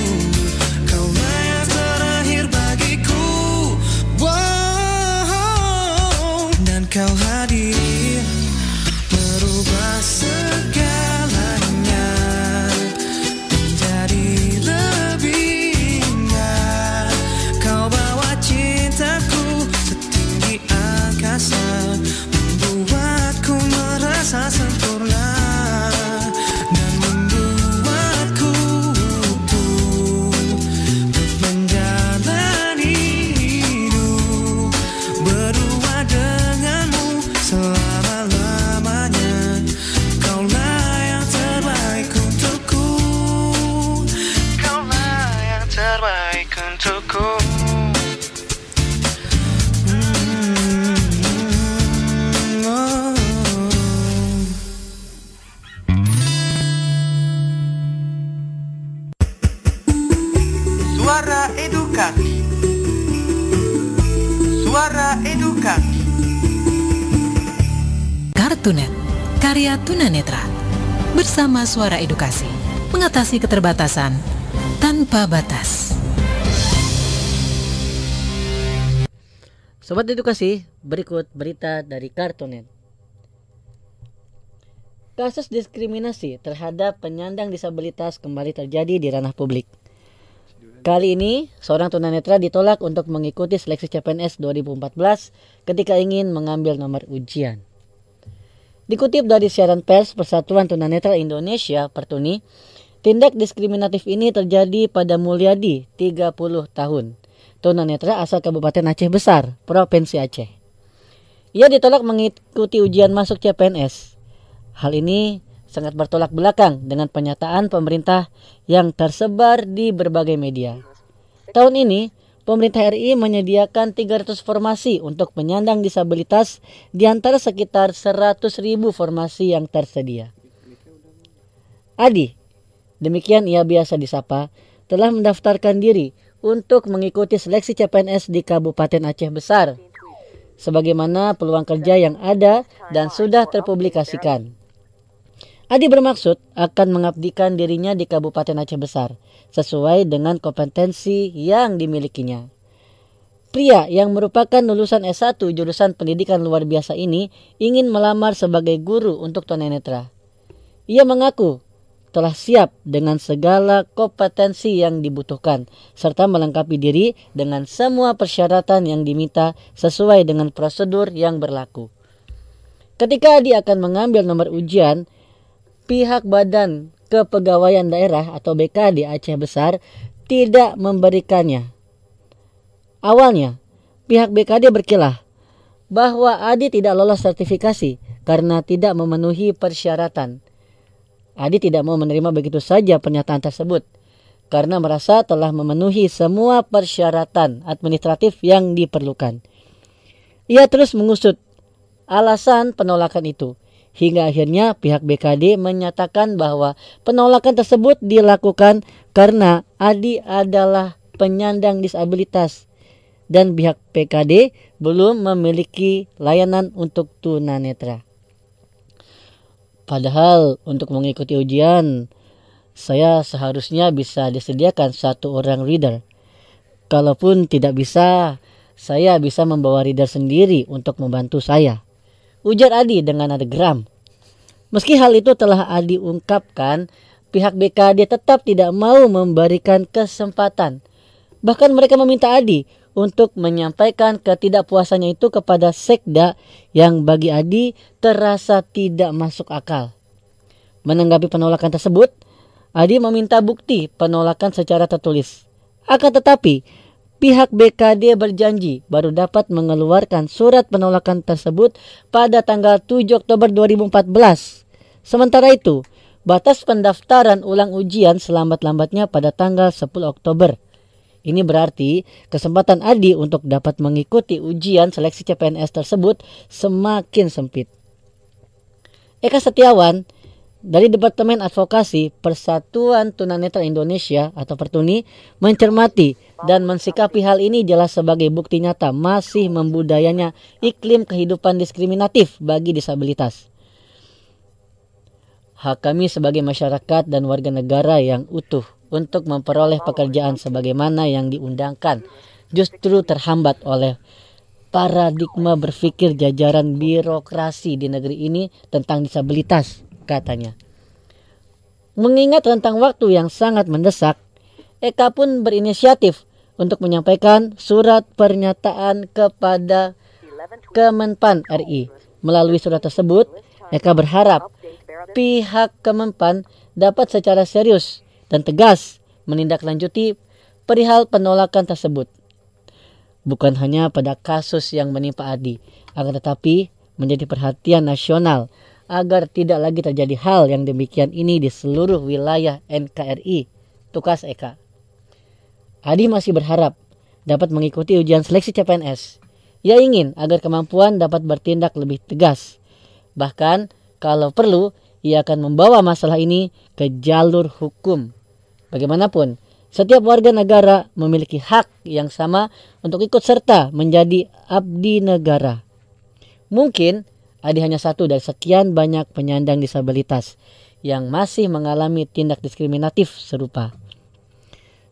kaulah yang terakhir bagiku. Wow, dan kau hadir merubah segalanya menjadi lebih indah. Kau bawa cintaku setinggi angkasa, membuatku merasa sempurna dan membuatku utuh untuk menjalani hidup berdua denganmu selama-lamanya. Kaulah yang terbaik untukku, kaulah yang terbaik untukku. Oh. Suara Edukasi. Suara Edukasi. Kartunet, karya tunanetra. Bersama Suara Edukasi, mengatasi keterbatasan tanpa batas. Sobat Edukasi, berikut berita dari Kartunet. Kasus diskriminasi terhadap penyandang disabilitas kembali terjadi di ranah publik. Kali ini, seorang tunanetra ditolak untuk mengikuti seleksi CPNS 2014 ketika ingin mengambil nomor ujian. Dikutip dari siaran pers Persatuan Tunanetra Indonesia Pertuni, tindak diskriminatif ini terjadi pada Mulyadi, 30 tahun. Tunanetra asal Kabupaten Aceh Besar, Provinsi Aceh. Ia ditolak mengikuti ujian masuk CPNS. Hal ini sangat bertolak belakang dengan pernyataan pemerintah yang tersebar di berbagai media. Tahun ini, pemerintah RI menyediakan 300 formasi untuk penyandang disabilitas di antara sekitar 100.000 formasi yang tersedia. Adi, demikian ia biasa disapa, telah mendaftarkan diri untuk mengikuti seleksi CPNS di Kabupaten Aceh Besar, sebagaimana peluang kerja yang ada dan sudah terpublikasikan. Adi bermaksud akan mengabdikan dirinya di Kabupaten Aceh Besar sesuai dengan kompetensi yang dimilikinya. Pria yang merupakan lulusan S1 jurusan pendidikan luar biasa ini ingin melamar sebagai guru untuk tunanetra. Ia mengaku telah siap dengan segala kompetensi yang dibutuhkan serta melengkapi diri dengan semua persyaratan yang diminta sesuai dengan prosedur yang berlaku. Ketika Adi akan mengambil nomor ujian, pihak Badan Kepegawaian Daerah atau BKD Aceh Besar tidak memberikannya. Awalnya, pihak BKD berkilah bahwa Adi tidak lolos sertifikasi karena tidak memenuhi persyaratan. Adi tidak mau menerima begitu saja pernyataan tersebut karena merasa telah memenuhi semua persyaratan administratif yang diperlukan. Ia terus mengusut alasan penolakan itu. Hingga akhirnya pihak BKD menyatakan bahwa penolakan tersebut dilakukan karena Adi adalah penyandang disabilitas dan pihak BKD belum memiliki layanan untuk tunanetra. Padahal untuk mengikuti ujian, saya seharusnya bisa disediakan satu orang reader. Kalaupun tidak bisa, saya bisa membawa reader sendiri untuk membantu saya, ujar Adi dengan nada geram. Meski hal itu telah Adi ungkapkan, pihak BKD tetap tidak mau memberikan kesempatan. Bahkan mereka meminta Adi untuk menyampaikan ketidakpuasannya itu kepada Sekda yang bagi Adi terasa tidak masuk akal. Menanggapi penolakan tersebut, Adi meminta bukti penolakan secara tertulis. Akan tetapi, pihak BKD berjanji baru dapat mengeluarkan surat penolakan tersebut pada tanggal 7 Oktober 2014. Sementara itu, batas pendaftaran ulang ujian selambat-lambatnya pada tanggal 10 Oktober. Ini berarti kesempatan Adi untuk dapat mengikuti ujian seleksi CPNS tersebut semakin sempit. Eka Setiawan dari Departemen Advokasi Persatuan Tunanetra Indonesia atau Pertuni mencermati dan mensikapi hal ini jelas sebagai bukti nyata masih membudayanya iklim kehidupan diskriminatif bagi disabilitas. Hak kami sebagai masyarakat dan warga negara yang utuh untuk memperoleh pekerjaan sebagaimana yang diundangkan justru terhambat oleh paradigma berpikir jajaran birokrasi di negeri ini tentang disabilitas, katanya. Mengingat rentang waktu yang sangat mendesak, Eka pun berinisiatif untuk menyampaikan surat pernyataan kepada Kemenpan RI. Melalui surat tersebut, Eka berharap pihak Kemenpan dapat secara serius dan tegas menindaklanjuti perihal penolakan tersebut. Bukan hanya pada kasus yang menimpa Adi, akan tetapi menjadi perhatian nasional agar tidak lagi terjadi hal yang demikian ini di seluruh wilayah NKRI, tukas Eka. Adi masih berharap dapat mengikuti ujian seleksi CPNS. Ia ingin agar kemampuan dapat bertindak lebih tegas. Bahkan kalau perlu, ia akan membawa masalah ini ke jalur hukum. Bagaimanapun, setiap warga negara memiliki hak yang sama untuk ikut serta menjadi abdi negara. Mungkin Adi hanya satu dari sekian banyak penyandang disabilitas yang masih mengalami tindak diskriminatif serupa.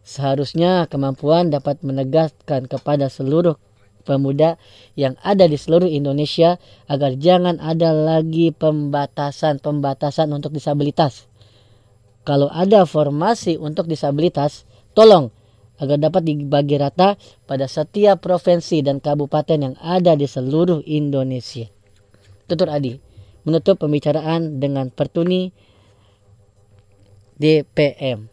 Seharusnya kemampuan dapat menegaskan kepada seluruh pemuda yang ada di seluruh Indonesia agar jangan ada lagi pembatasan untuk disabilitas. Kalau ada formasi untuk disabilitas, tolong agar dapat dibagi rata pada setiap provinsi dan kabupaten yang ada di seluruh Indonesia. Tutur Adi menutup pembicaraan dengan Pertuni DPM.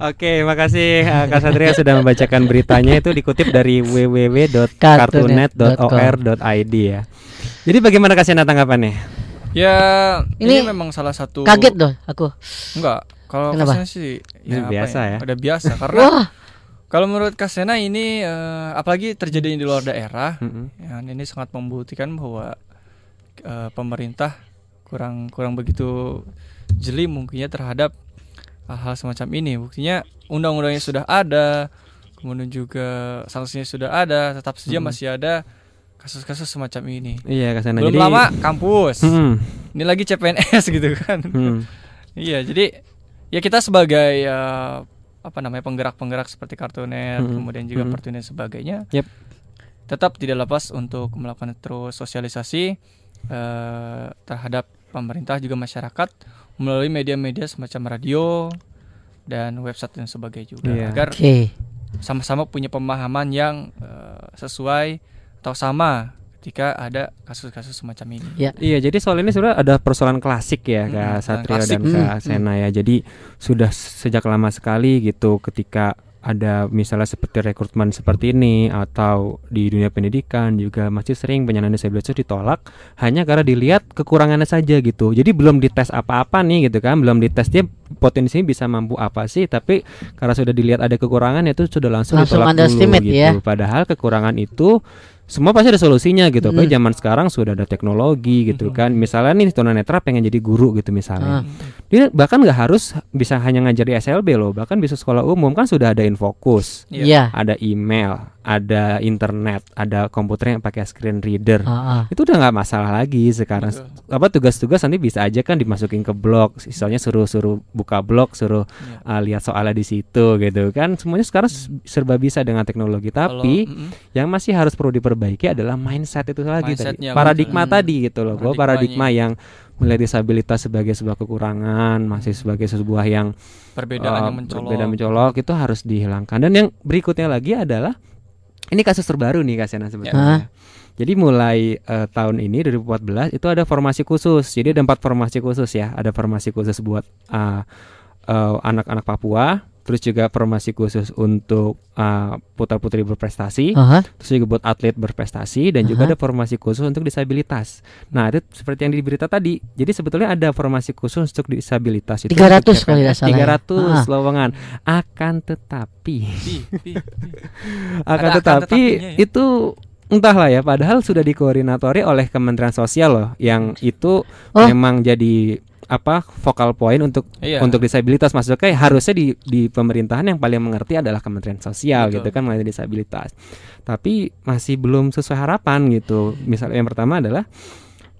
Oke, makasih Kak Satria sudah membacakan beritanya. Itu dikutip dari www.kartunet.or.id ya. Jadi bagaimana Kak Sena tanggapannya? Ya, ini memang salah satu. Kaget doh aku. Enggak, kalau Kasena sih ya biasa ya. Udah biasa karena kalau menurut Kasena ini apalagi terjadi di luar daerah, ya, ini sangat membuktikan bahwa pemerintah kurang begitu jeli mungkinnya terhadap hal semacam ini. Buktinya undang-undangnya sudah ada, kemudian juga sanksinya sudah ada, tetap saja masih ada kasus-kasus semacam ini. Iya, Kasana. Belum jadi lama kampus. Ini lagi CPNS gitu kan. Iya, jadi ya kita sebagai penggerak-penggerak seperti Kartunet, kemudian juga Pertuni dan sebagainya. Tetap tidak lepas untuk melakukan terus sosialisasi terhadap pemerintah juga masyarakat melalui media-media semacam radio dan website dan sebagainya juga agar sama-sama punya pemahaman yang sesuai atau sama ketika ada kasus-kasus semacam ini. Iya, jadi soal ini sebenarnya ada persoalan klasik ya Kak Satrio dan Kak Sena ya. Jadi sudah sejak lama sekali gitu ketika ada misalnya seperti rekrutmen seperti ini atau di dunia pendidikan juga masih sering penyandang disabilitas ditolak hanya karena dilihat kekurangannya saja gitu. Jadi belum dites apa-apa nih gitu kan, belum dites dia potensinya bisa mampu apa sih, tapi karena sudah dilihat ada kekurangan itu sudah langsung ditolak dulu gitu. Ya? Padahal kekurangan itu semua pasti ada solusinya gitu. Apalagi zaman sekarang sudah ada teknologi gitu kan. Misalnya nih tunanetra pengen jadi guru gitu misalnya. Dia bahkan nggak harus bisa hanya ngajar di SLB loh. Bahkan bisa sekolah umum kan sudah ada Infocus, ada email, ada internet, ada komputer yang pakai screen reader. Itu udah nggak masalah lagi sekarang. Tugas-tugas nanti bisa aja kan dimasukin ke blog. Misalnya suruh buka blog, suruh lihat soalnya di situ gitu kan. Semuanya sekarang serba bisa dengan teknologi. Tapi yang masih harus perlu diperbaiki adalah mindset itu lagi tadi. Paradigma tadi gitu loh. Paradigma yang melihat disabilitas sebagai sebuah kekurangan, masih sebagai sebuah yang perbedaan yang mencolok itu harus dihilangkan. Dan yang berikutnya lagi adalah ini kasus terbaru nih Kak Sena sebetulnya. Jadi mulai tahun ini 2014 itu ada formasi khusus. Jadi ada 4 formasi khusus ya. Ada formasi khusus buat anak-anak Papua, terus juga formasi khusus untuk putra-putri berprestasi, terus juga buat atlet berprestasi, dan juga ada formasi khusus untuk disabilitas. Nah, itu seperti yang di berita tadi. Jadi sebetulnya ada formasi khusus untuk disabilitas itu 300 kalau tidak salah. 300 lowongan. Akan tetapi itu entahlah ya, padahal sudah dikoordinatori oleh Kementerian Sosial loh, yang itu memang jadi focal point untuk disabilitas. Maksudnya kayak harusnya di pemerintahan yang paling mengerti adalah Kementerian Sosial. Betul. Gitu kan mengenai disabilitas. Tapi masih belum sesuai harapan gitu. Misalnya yang pertama adalah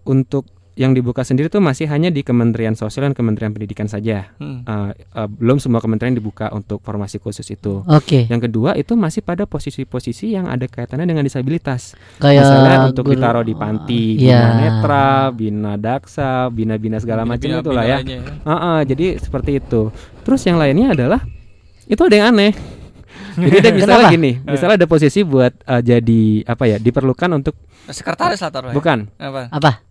untuk yang dibuka sendiri tuh masih hanya di Kementerian Sosial dan Kementerian Pendidikan saja. Belum semua kementerian dibuka untuk formasi khusus itu. Yang kedua itu masih pada posisi-posisi yang ada kaitannya dengan disabilitas. Kayak misalnya untuk ditaruh di panti, Bina Netra, Bina Daksa, Bina-bina segala macam itulah ya. Jadi seperti itu. Terus yang lainnya adalah itu ada yang aneh. Jadi ada misalnya gini, misalnya ada posisi buat jadi diperlukan untuk sekretaris lah taruh. Bukan. Apa?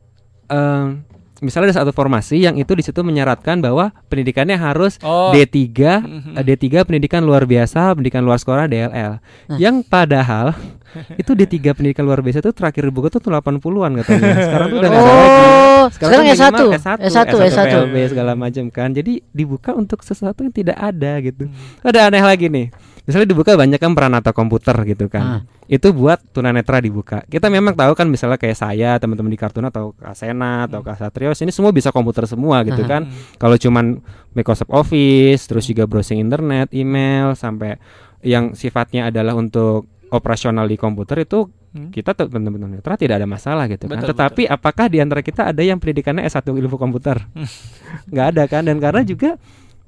Misalnya ada satu formasi yang itu di situ menyaratkan bahwa pendidikannya harus D3 pendidikan luar biasa, pendidikan luar sekolah DLL. Yang padahal itu D3 pendidikan luar biasa itu terakhir buku tuh 80-an katanya. Sekarang tuh udah enggak ada lagi. Sekarang S1 PLB segala macam kan. Jadi dibuka untuk sesuatu yang tidak ada gitu. Ada aneh lagi nih. Misalnya dibuka banyak kan peranata komputer gitu kan. Itu buat tunanetra dibuka. Kita memang tahu kan misalnya kayak saya, teman-teman di Kartun atau Kak Sena atau Kak Satrio, ini semua bisa komputer semua gitu kan. Kalau cuman Microsoft Office, terus juga browsing internet, email, sampai yang sifatnya adalah untuk operasional di komputer itu kita teman-teman netra tidak ada masalah gitu kan. Tetapi apakah di antara kita ada yang pendidikannya S1 ilmu komputer? Nggak ada kan. Dan karena juga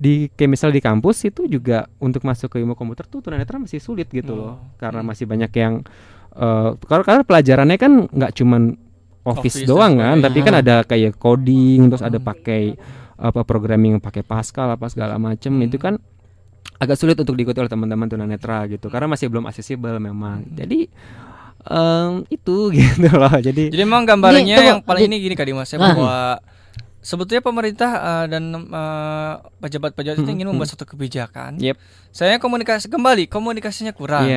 kayak misalnya di kampus itu juga untuk masuk ke ilmu komputer tuh tunanetra masih sulit gitu loh, karena masih banyak yang karena pelajarannya kan nggak cuman Office doang kan, tapi kan ada kayak coding, terus ada pakai programming pakai Pascal apa segala macem. Itu kan agak sulit untuk diikuti oleh teman-teman tunanetra gitu, karena masih belum aksesibel memang. Jadi itu gitu loh. Jadi memang gambarannya yang paling ini gini Kak Dimas, bahwa sebetulnya pemerintah dan pejabat-pejabat itu ingin membuat suatu kebijakan. Saya komunikasinya kurang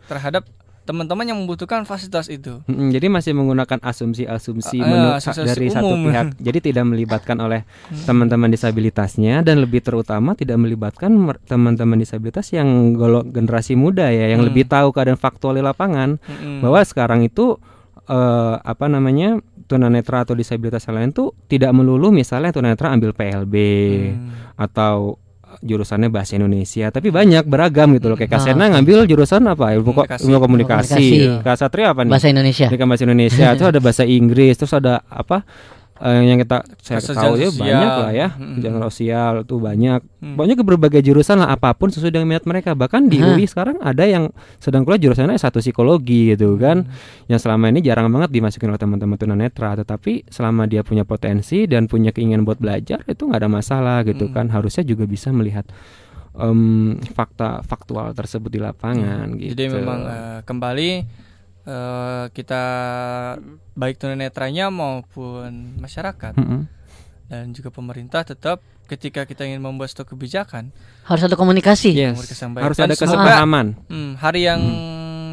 terhadap teman-teman yang membutuhkan fasilitas itu. Jadi masih menggunakan asumsi-asumsi dari satu pihak. Jadi tidak melibatkan oleh teman-teman disabilitasnya, dan lebih terutama tidak melibatkan teman-teman disabilitas yang generasi muda ya, yang lebih tahu keadaan faktual di lapangan. Bahwa sekarang itu tunanetra atau disabilitas yang lain tuh tidak melulu misalnya tunanetra ambil PLB atau jurusannya bahasa Indonesia, tapi banyak beragam gitu loh. Kayak Kak Sena ngambil jurusan apa? Ilmu komunikasi. Kak Satria apa nih? Bahasa Indonesia. Bahasa Indonesia. Itu ada bahasa Inggris, terus ada yang saya tahu ya banyak lah ya, general sosial tuh banyak berbagai jurusan lah, apapun sesuai dengan minat mereka. Bahkan di UI sekarang ada yang sedang kuliah jurusannya S1 psikologi gitu kan, yang selama ini jarang banget dimasukin oleh teman-teman tunanetra, tetapi selama dia punya potensi dan punya keinginan buat belajar itu nggak ada masalah gitu kan. Harusnya juga bisa melihat fakta faktual tersebut di lapangan gitu. Jadi memang kembali kita baik tunanetranya maupun masyarakat dan juga pemerintah tetap ketika kita ingin membuat suatu kebijakan harus ada komunikasi. Harus ada kesepahaman. Hari yang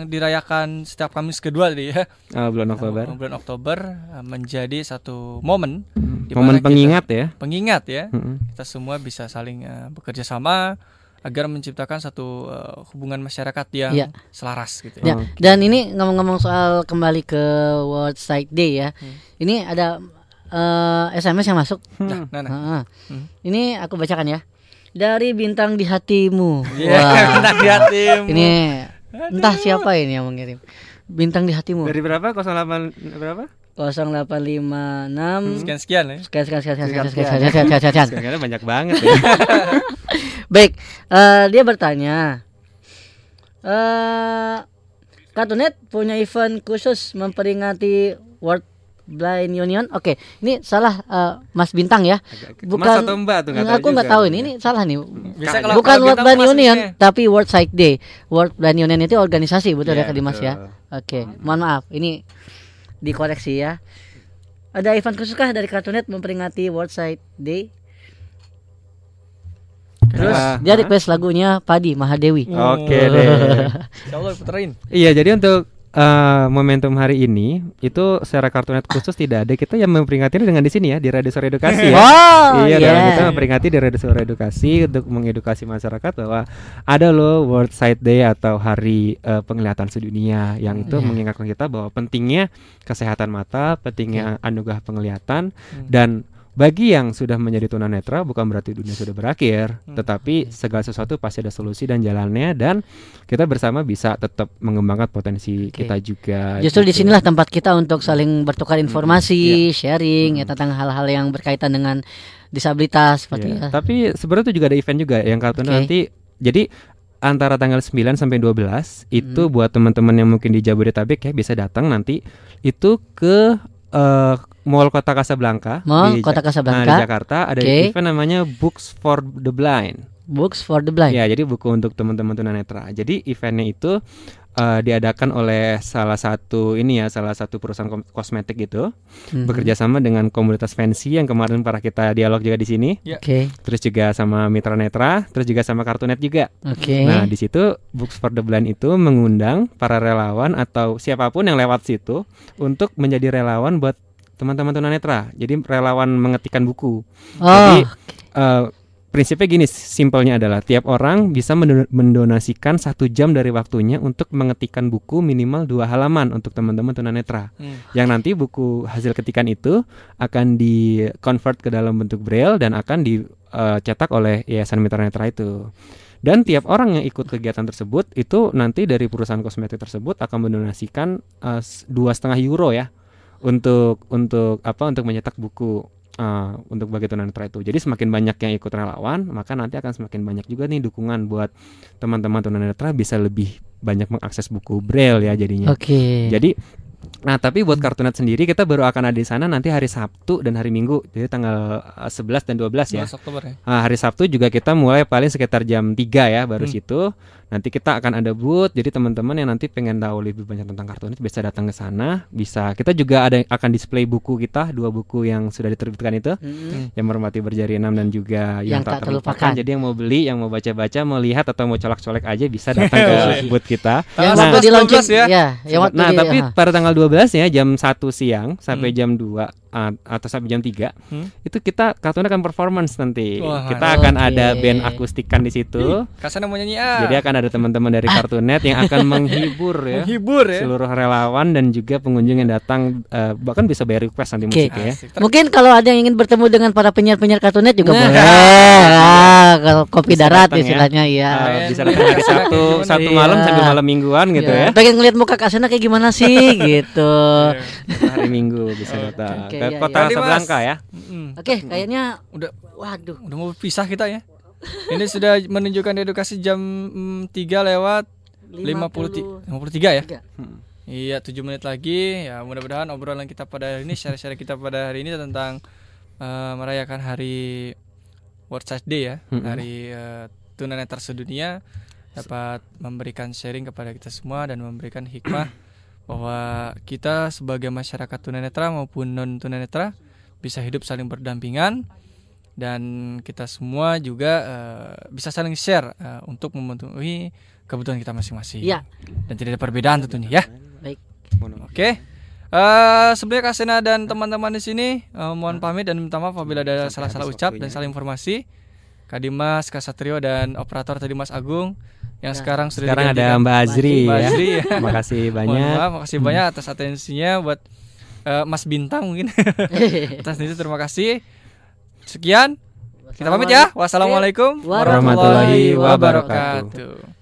dirayakan setiap Kamis kedua tadi ya, bulan Oktober menjadi satu momen pengingat ya. Kita semua bisa saling bekerja sama agar menciptakan satu hubungan masyarakat yang selaras gitu ya. Dan ini ngomong-ngomong soal kembali ke World Sight Day ya. Ini ada SMS yang masuk. Ini aku bacakan ya. Dari Bintang di Hatimu. Bintang di Hatimu. Ini entah siapa ini yang mengirim. Bintang di Hatimu. Dari berapa? 08 berapa? 0856 sekian ya. Sekian banyak banget ya. Baik, dia bertanya, Kartunet punya event khusus memperingati World Blind Union. Oke, ini salah Mas Bintang ya. Bukan Mas atau Mbak tuh nggak tahu. Aku nggak tahu ini salah nih. Bisa Bukan World Blind Union, tapi World Sight Day. World Blind Union itu organisasi, betul ya Kak Dimas ya. Oke, mohon maaf, ini dikoreksi ya. Ada event khususkah dari Cartoonet memperingati World Sight Day? Terus dia request lagunya Padi Mahadewi. Oke deh. Insyaallah puterin. Iya, jadi untuk momentum hari ini itu secara Cartoonet khusus tidak ada, kita yang memperingatinya dengan di sini ya, di Radio Suara Edukasi ya. Iya, dan kita memperingati di Radio Suara Edukasi untuk mengedukasi masyarakat bahwa ada loh World Sight Day atau Hari Penglihatan Sedunia yang itu mengingatkan kita bahwa pentingnya kesehatan mata, pentingnya anugerah penglihatan dan bagi yang sudah menjadi tunanetra bukan berarti dunia sudah berakhir, tetapi segala sesuatu pasti ada solusi dan jalannya, dan kita bersama bisa tetap mengembangkan potensi kita juga. Justru gitu. Disinilah tempat kita untuk saling bertukar informasi, sharing ya tentang hal-hal yang berkaitan dengan disabilitas seperti ya. Tapi sebenarnya itu juga ada event juga yang Cartoonet nanti. Jadi antara tanggal 9 sampai 12 itu buat teman-teman yang mungkin di Jabodetabek ya bisa datang nanti itu ke Mall Kota Casablanca di Jakarta ada event namanya Books for the Blind. Books for the Blind. Ya, jadi buku untuk teman-teman tunanetra. Jadi eventnya itu diadakan oleh salah satu perusahaan kosmetik gitu, bekerja sama dengan komunitas Fancy yang kemarin para kita dialog juga di sini. Terus juga sama Mitra Netra, terus juga sama Cartoonet juga. Nah, di situ Books for the Blind itu mengundang para relawan atau siapapun yang lewat situ untuk menjadi relawan buat teman-teman tunanetra. Jadi relawan mengetikkan buku. Jadi prinsipnya gini, simpelnya adalah tiap orang bisa mendonasikan 1 jam dari waktunya untuk mengetikkan buku minimal 2 halaman untuk teman-teman tunanetra. Yang nanti buku hasil ketikan itu akan di-convert ke dalam bentuk braille dan akan dicetak oleh Yayasan Mitra Netra itu. Dan tiap orang yang ikut kegiatan tersebut itu nanti dari perusahaan kosmetik tersebut akan mendonasikan 2,5 euro ya untuk mencetak buku untuk bagi tunanetra itu. Jadi semakin banyak yang ikut relawan, maka nanti akan semakin banyak juga nih dukungan buat teman-teman tunanetra bisa lebih banyak mengakses buku braille ya jadinya. Jadi tapi buat Cartoonet sendiri kita baru akan ada di sana nanti hari Sabtu dan hari Minggu. Jadi tanggal 11 dan 12 ya. 12 Oktober ya. Hari Sabtu juga kita mulai paling sekitar jam 3 ya baru situ. Nanti kita akan ada booth. Jadi teman-teman yang nanti pengen tahu lebih banyak tentang Cartoonet bisa datang ke sana. Bisa. Kita juga akan display buku kita, 2 buku yang sudah diterbitkan itu. Yang Merpati Berjari 6 dan juga yang tak terlupakan. Jadi yang mau beli, yang mau baca-baca, mau lihat atau mau colek-colek aja bisa datang ke booth kita. Tapi pada tanggal 12 ya jam 1 siang sampai jam 2 atau sampai jam 3 itu kita Cartoonet akan performance nanti. Kita akan ada band akustikan di situ. Kasana mau nyanyi Jadi akan ada teman-teman dari Cartoonet yang akan menghibur ya seluruh relawan dan juga pengunjung yang datang, bahkan bisa bayar request nanti musiknya ya. Mungkin kalau ada yang ingin bertemu dengan para penyiar-penyiar Cartoonet juga boleh. Kalau kopi darat istilahnya ya. Bisa datang hari Sabtu malam sampai malam mingguan gitu ya. Pengen ngeliat muka Kasana kayak gimana sih gitu. Hari Minggu bisa datang ke Kota Casablanca ya. Kayaknya udah mau pisah kita ya. Ini sudah menunjukkan edukasi jam 3 lewat 53 ya. Iya, 7 menit lagi. Ya, mudah-mudahan obrolan kita pada hari ini, share-share kita pada hari ini tentang merayakan hari World Sight Day ya, hari tunanetra sedunia, dapat memberikan sharing kepada kita semua dan memberikan hikmah bahwa kita sebagai masyarakat tunanetra maupun non tunanetra bisa hidup saling berdampingan dan kita semua juga bisa saling share untuk memenuhi kebutuhan kita masing-masing. Dan tidak ada perbedaan tentunya ya. Baik. Sebelumnya Kak Sena dan teman-teman di sini mohon pamit dan minta maaf apabila ada salah-salah ucap dan salah informasi. Kak Dimas, Kak Satrio dan operator tadi Mas Agung yang sekarang ada Mbak Azri ya. Makasih banyak. Makasih banyak atas atensinya buat Mas Bintang mungkin. Atas itu terima kasih. Sekian. Kita pamit ya. Wassalamualaikum warahmatullahi wabarakatuh.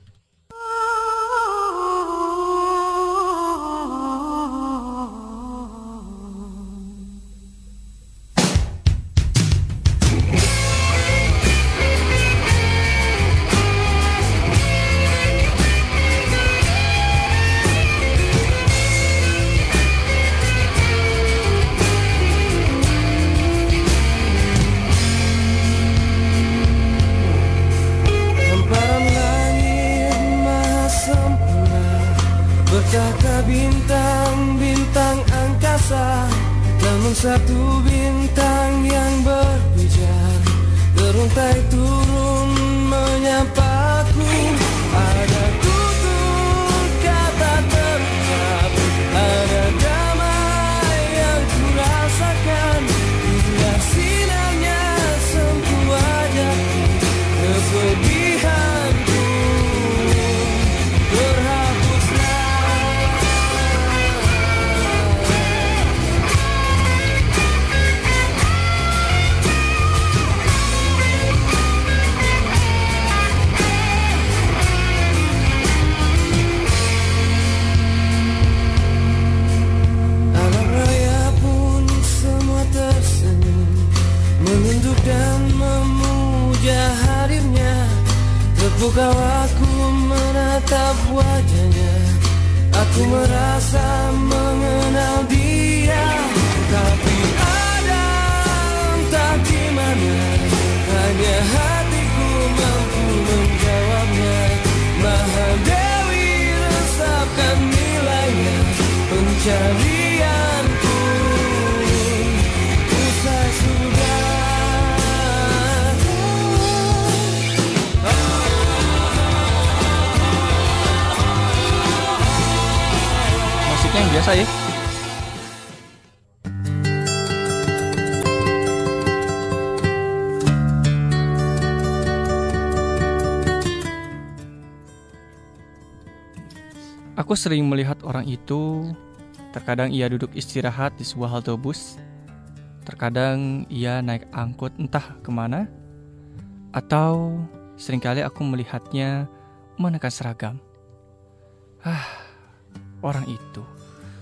namun satu bintang yang berpijar teruntai turun menyapaku. Ada tutur kata terucap, ada damai yang ku rasakan hingga sinarnya sentuh wajahku. Kesedihanku terhapuslah. Alam raya pun semua tersenyum, menunduk dan memuja hadirnya. Terpukau aku menatap wajahnya, aku merasa mengenal dia. Tapi ada entah di mana, hanya hatiku mampu menjawabnya. Mahadewi resapkan nilainya, pencarianku usai sudah. Musiknya yang biasa ya. Aku sering melihat orang itu. Terkadang ia duduk istirahat di sebuah halte bus, terkadang ia naik angkot entah kemana, atau seringkali aku melihatnya mengenakan seragam. Orang itu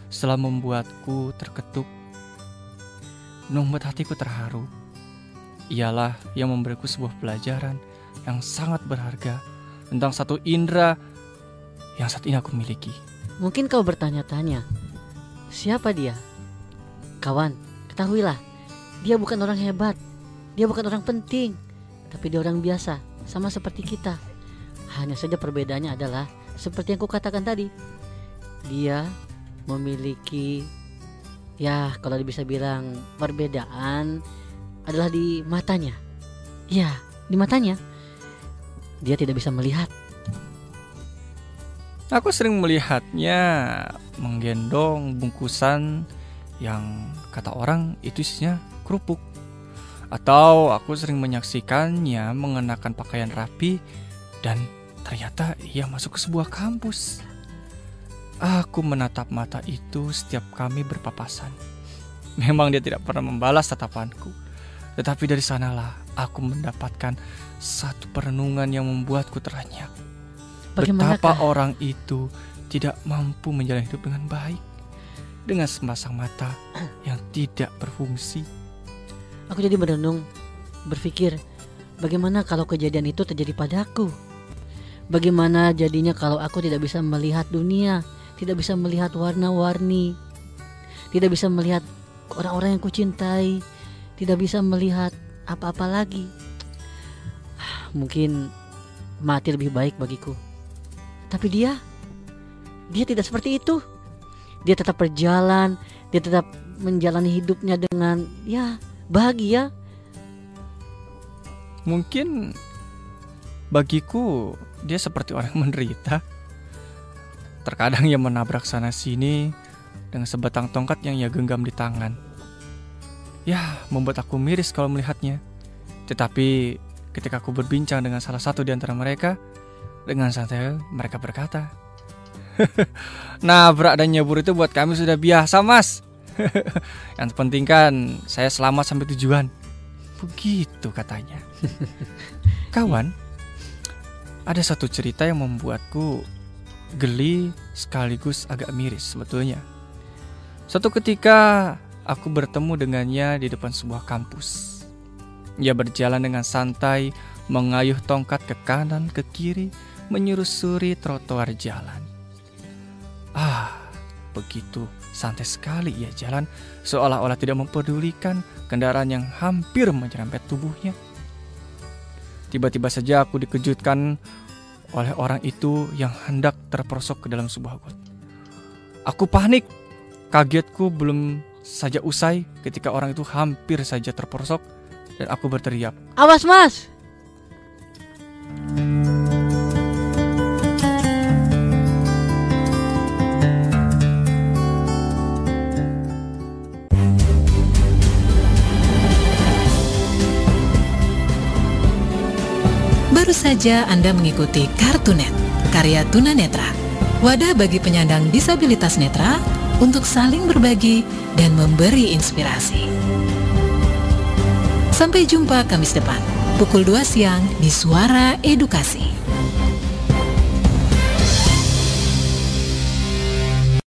selalu membuatku terketuk, membuat hatiku terharu. Ialah yang memberiku sebuah pelajaran yang sangat berharga tentang satu indera yang saat ini aku miliki. Mungkin kau bertanya-tanya, siapa dia? Kawan, ketahuilah, dia bukan orang hebat, dia bukan orang penting, tapi dia orang biasa, sama seperti kita. Hanya saja perbedaannya adalah seperti yang kukatakan tadi, dia memiliki, ya kalau bisa bilang perbedaan adalah di matanya. Ya, di matanya dia tidak bisa melihat. Aku sering melihatnya menggendong bungkusan yang kata orang itu isinya kerupuk. Atau aku sering menyaksikannya mengenakan pakaian rapi dan ternyata ia masuk ke sebuah kampus. Aku menatap mata itu setiap kami berpapasan. Memang dia tidak pernah membalas tatapanku, tetapi dari sanalah aku mendapatkan satu perenungan yang membuatku terenyak. Betapa orang itu tidak mampu menjalani hidup dengan baik, dengan sepasang mata yang tidak berfungsi. Aku jadi merenung, berpikir, bagaimana kalau kejadian itu terjadi padaku? Bagaimana jadinya kalau aku tidak bisa melihat dunia, tidak bisa melihat warna-warni, tidak bisa melihat orang-orang yang kucintai, tidak bisa melihat apa-apa lagi. Mungkin mati lebih baik bagiku. Tapi dia tidak seperti itu. Dia tetap berjalan, dia tetap menjalani hidupnya dengan bahagia. Mungkin bagiku dia seperti orang yang menderita. Terkadang ia menabrak sana sini dengan sebatang tongkat yang ia genggam di tangan. Membuat aku miris kalau melihatnya. Tetapi ketika aku berbincang dengan salah satu di antara mereka, dengan santai mereka berkata, nabrak dan nyebur itu buat kami sudah biasa, Mas. Yang penting kan saya selamat sampai tujuan. Begitu katanya. Kawan, ada satu cerita yang membuatku geli sekaligus agak miris sebetulnya. Suatu ketika aku bertemu dengannya di depan sebuah kampus. Ia berjalan dengan santai, mengayuh tongkat ke kanan ke kiri, menyusuri trotoar jalan. Begitu santai sekali ia jalan, seolah-olah tidak mempedulikan kendaraan yang hampir menyerempet tubuhnya. Tiba-tiba saja aku dikejutkan oleh orang itu yang hendak terperosok ke dalam sebuah got. Aku panik, kagetku belum saja usai ketika orang itu hampir saja terperosok dan aku berteriak, "Awas, Mas!" Baru saja Anda mengikuti Kartunet, karya tunanetra, wadah bagi penyandang disabilitas netra untuk saling berbagi dan memberi inspirasi. Sampai jumpa Kamis depan, pukul 2 siang di Suara Edukasi.